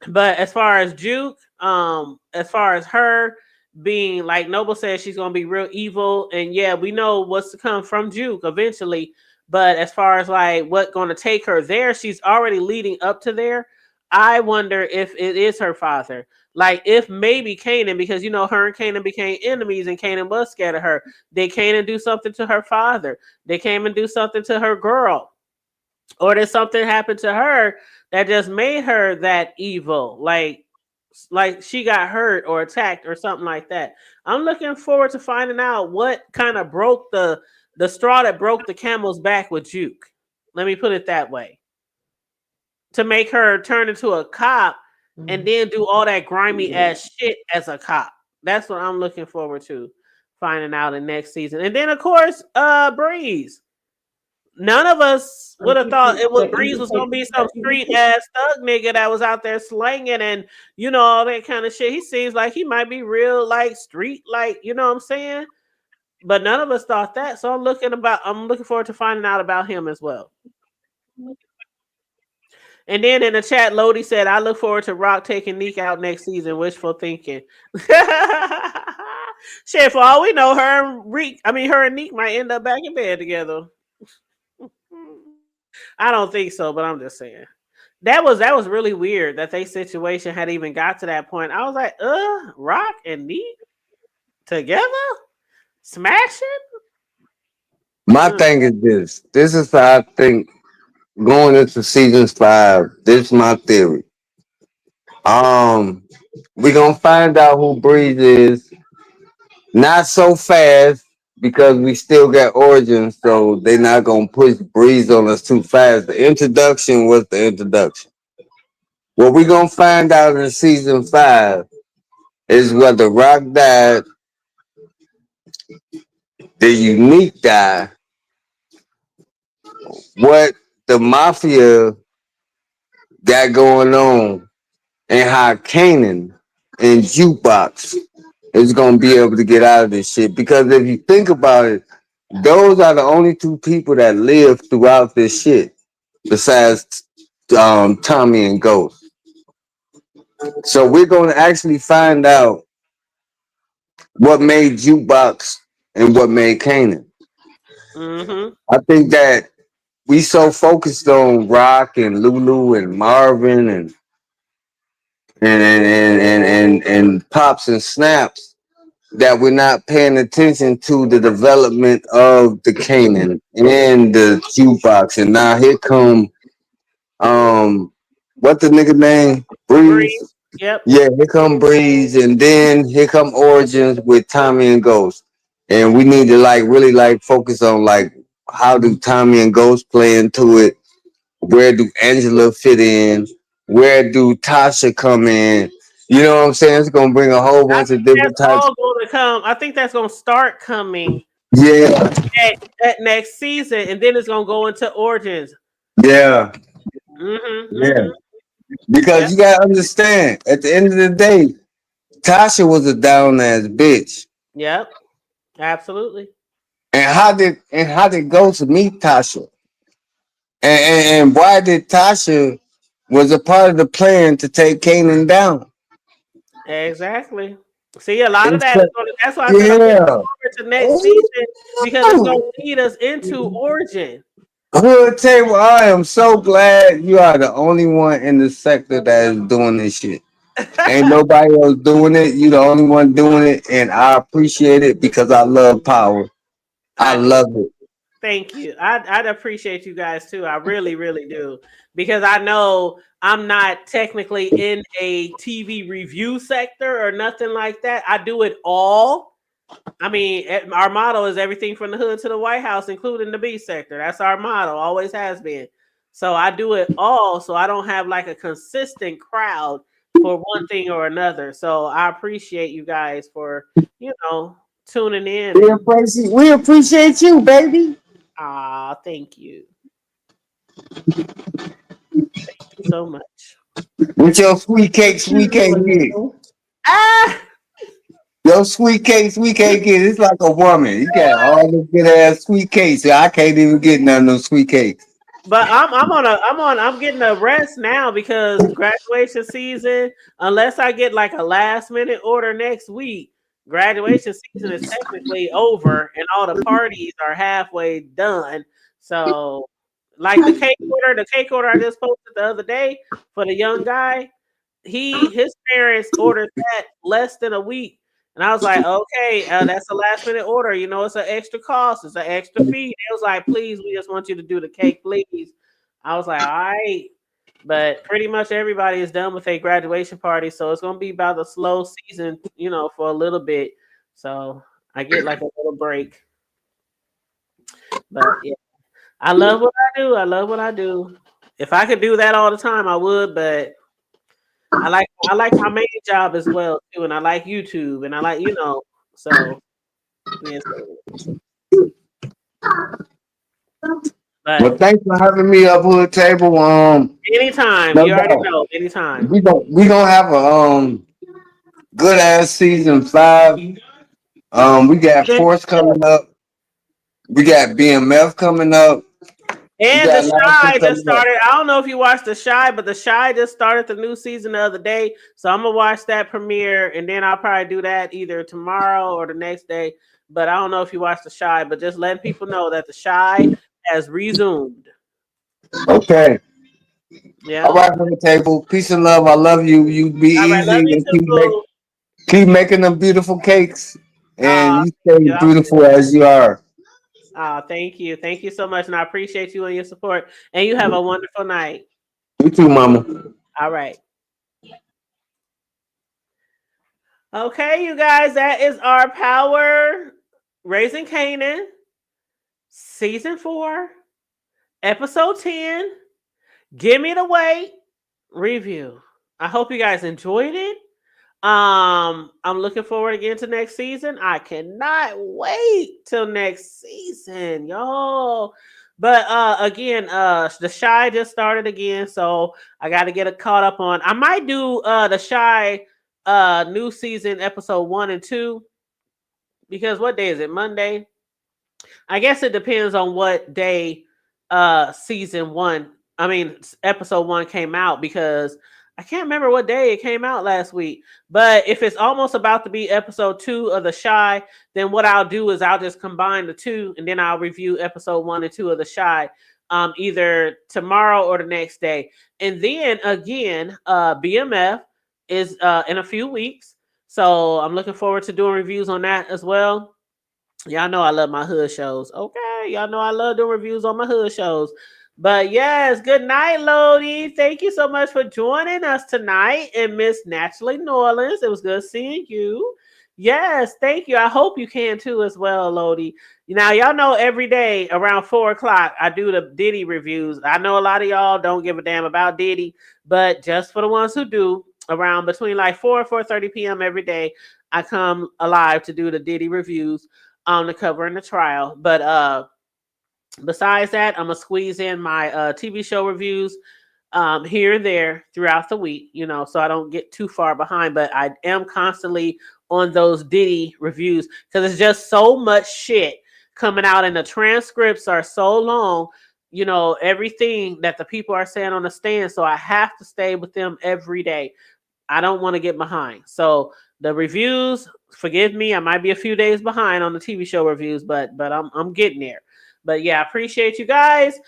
But as far as Juke, as far as her being like Noble says, she's gonna be real evil, and yeah, we know what's to come from Juke eventually. But as far as like what gonna take her there, she's already leading up to there. I wonder if it is her father. Like if maybe Kanan, because her and Kanan became enemies, and Kanan was scared of her. Did Kanan do something to her father? Did Kanan do something to her girl? Or did something happen to her that just made her that evil, like she got hurt or attacked or something like that? I'm looking forward to finding out what kind of broke the straw that broke the camel's back with Juke. Let me put it that way, to make her turn into a cop and Mhm. then do all that grimy ass shit as a cop. That's what I'm looking forward to finding out in next season. And then of course, Breeze. None of us would have thought Breeze was gonna be some street ass thug nigga that was out there slanging and all that kind of shit. He seems like he might be real like street, like what I'm saying. But none of us thought that. So I'm looking forward to finding out about him as well. And then in the chat, Lodi said, "I look forward to Rock taking Neek out next season." Wishful thinking. Shit, for all we know, her and Neek might end up back in bed together. I don't think so, but I'm just saying. that was really weird that they situation had even got to that point. I was like, Rock and Neat together smashing. My Mm, thing is this. This is how I think going into season 5. This is my theory. Um, we gonna find out who Breeze is. Not so fast because we still got origins, so they not gonna push Breeze on us too fast. The introduction was the introduction. What we gonna find out in season 5 is whether Rock died, the unique died, what the mafia got going on, and how Kanan and Jukebox is gonna be able to get out of this shit. Because if you think about it, those are the only two people that live throughout this shit, besides Tommy and Ghost. So we're gonna actually find out what made Jukebox and what made Kanan. mm-hmm. I think that we so focused on Rock and Lulu and Marvin and Pops and Snaps that we're not paying attention to the development of the Canaan and the jukebox. And now here come what the nigga name? Breeze. Breeze. Yep. Yeah, here come Breeze, and then here come Origins with Tommy and Ghost. And we need to like really like focus on like how do Tommy and Ghost play into it? Where do Angela fit in? Where do Tasha come in? You know what I'm saying? It's gonna bring a whole I bunch of think that's different types. all going to come. I think that's going to start coming Yeah, at next season, and then it's going to go into Origins. yeah, Mm-hmm. yeah. Mm-hmm. Because Yep. you gotta understand, at the end of the day, Tasha was a down ass bitch. Yep. Absolutely. And how did Ghost meet Tasha? And why did Tasha was a part of the plan to take Kanan down? Exactly. See, a lot of It's that is a- going to, that's why I said I'm looking yeah. forward to next season because it's going to lead us into Origin. Hood table, I am so glad you are the only one in the sector that is doing this shit. Ain't nobody else doing it. You the only one doing it, and I appreciate it because I love power. I I do. love it. Thank you. I'd appreciate you guys too. I really, really do. Because I know I'm not technically in a TV review sector or nothing like that. I do it all. I mean, our motto is everything from the hood to the White House, including the B sector. That's our motto, always has been. So I do it all. So I don't have like a consistent crowd for one thing or another. So I appreciate you guys for, tuning in and We appreciate you, baby. thank you. Thank you so much. With your sweet cakes, we can't get. Ah, Your sweet cakes, we can't get. It's like a woman. You got all the good ass sweet cakes. I can't even get none of those sweet cakes. but I'm getting a rest now because graduation season, unless I get like a last minute order next week, graduation season is technically over and all the parties are halfway done. So like the cake order I just posted the other day for the young guy, his parents ordered that less than a week. And I was like, okay, that's a last minute order. It's an extra cost. It's an extra fee. It was like, please, we just want you to do the cake, please. I was like, all right. But pretty much everybody is done with a graduation party. So it's going to be about a slow season, for a little bit. So I get like a little break. But yeah, I love what I do. I love what I do. If I could do that all the time, I would. But I like my main job as well too, and I like YouTube, and I like so yes. Well, But thanks for having me up hood table. anytime, No you already doubt. know. Anytime. We gonna have a good ass season 5. We got Check Force coming up. We got BMF coming up. We And the got Lashley Shy just coming up. started. I don't know if you watched the Shy, but the Shy just started the new season the other day. So I'm gonna watch that premiere, and then I'll probably do that either tomorrow or the next day. But I don't know if you watched the Shy, but just letting people know that the Shy has resumed. Okay. Yeah. All right, Hood Table. Peace and love. I love you. You be All right. easy Love you and too, boo. keep making them beautiful cakes. And you stay Yeah. beautiful as you are. Thank you. Thank you so much. And I appreciate you and your support. And you have a wonderful night. You too, mama. All right. Okay, you guys, that is our Power Raising Kanan season 4, episode 10. Gimme the Weight review. I hope you guys enjoyed it. I'm looking forward again to next season. I cannot wait till next season, y'all. But again, the Shy just started again, so I got to get it caught up on. I might do the Shy new season episode 1 and 2, because what day is it? Monday. I guess it depends on what day season 1, I mean episode 1 came out, because I can't remember what day it came out last week. But if it's almost about to be episode 2 of The Shy, then what I'll do is I'll just combine the two, and then I'll review episode 1 and 2 of The Shy either tomorrow or the next day. And then again, BMF is in a few weeks. So I'm looking forward to doing reviews on that as well. Y'all know I love my hood shows. Okay. Y'all know I love doing reviews on my hood shows. But yes, good night, Lodi. Thank you so much for joining us tonight. And Miss Naturally Norlands, it was good seeing you. Yes, thank you. I hope you can too as well, Lodi. Now, y'all know every day around 4 o'clock, I do the Diddy reviews. I know a lot of y'all don't give a damn about Diddy, but just for the ones who do, around between like 4 and 4:30 p.m. every day, I come alive to do the Diddy reviews on the cover and the trial. But besides that, I'm gonna squeeze in my TV show reviews here and there throughout the week, so I don't get too far behind. But I am constantly on those Diddy reviews, because it's just so much shit coming out, and the transcripts are so long, everything that the people are saying on the stand. So I have to stay with them every day. I don't want to get behind. So the reviews, forgive me, I might be a few days behind on the TV show reviews, but I'm getting there. But yeah, I appreciate you guys.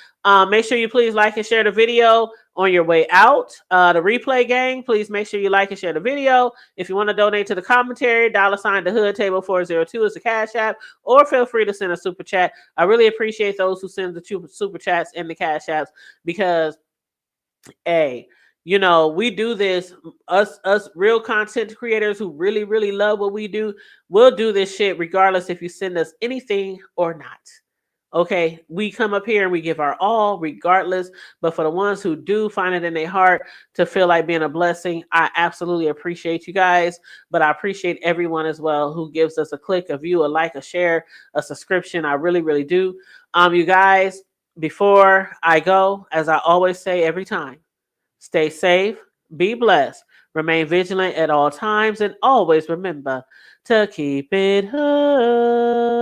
Make sure you please like and share the video on your way out. The replay gang, please make sure you like and share the video. If you want to donate to the commentary, $ the Hood Table 402 is the Cash App, or feel free to send a super chat. I really appreciate those who send the super chats and the Cash Apps, because we do this, us real content creators who really, really love what we do. We'll do this shit regardless if you send us anything or not. Okay, we come up here and we give our all regardless. But for the ones who do find it in their heart to feel like being a blessing, I absolutely appreciate you guys. But I appreciate everyone as well who gives us a click, a view, a like, a share, a subscription. I really, really do. You guys, before I go, as I always say every time, stay safe, be blessed, remain vigilant at all times, and always remember to keep it hood.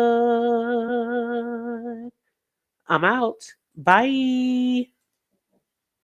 I'm out. Bye.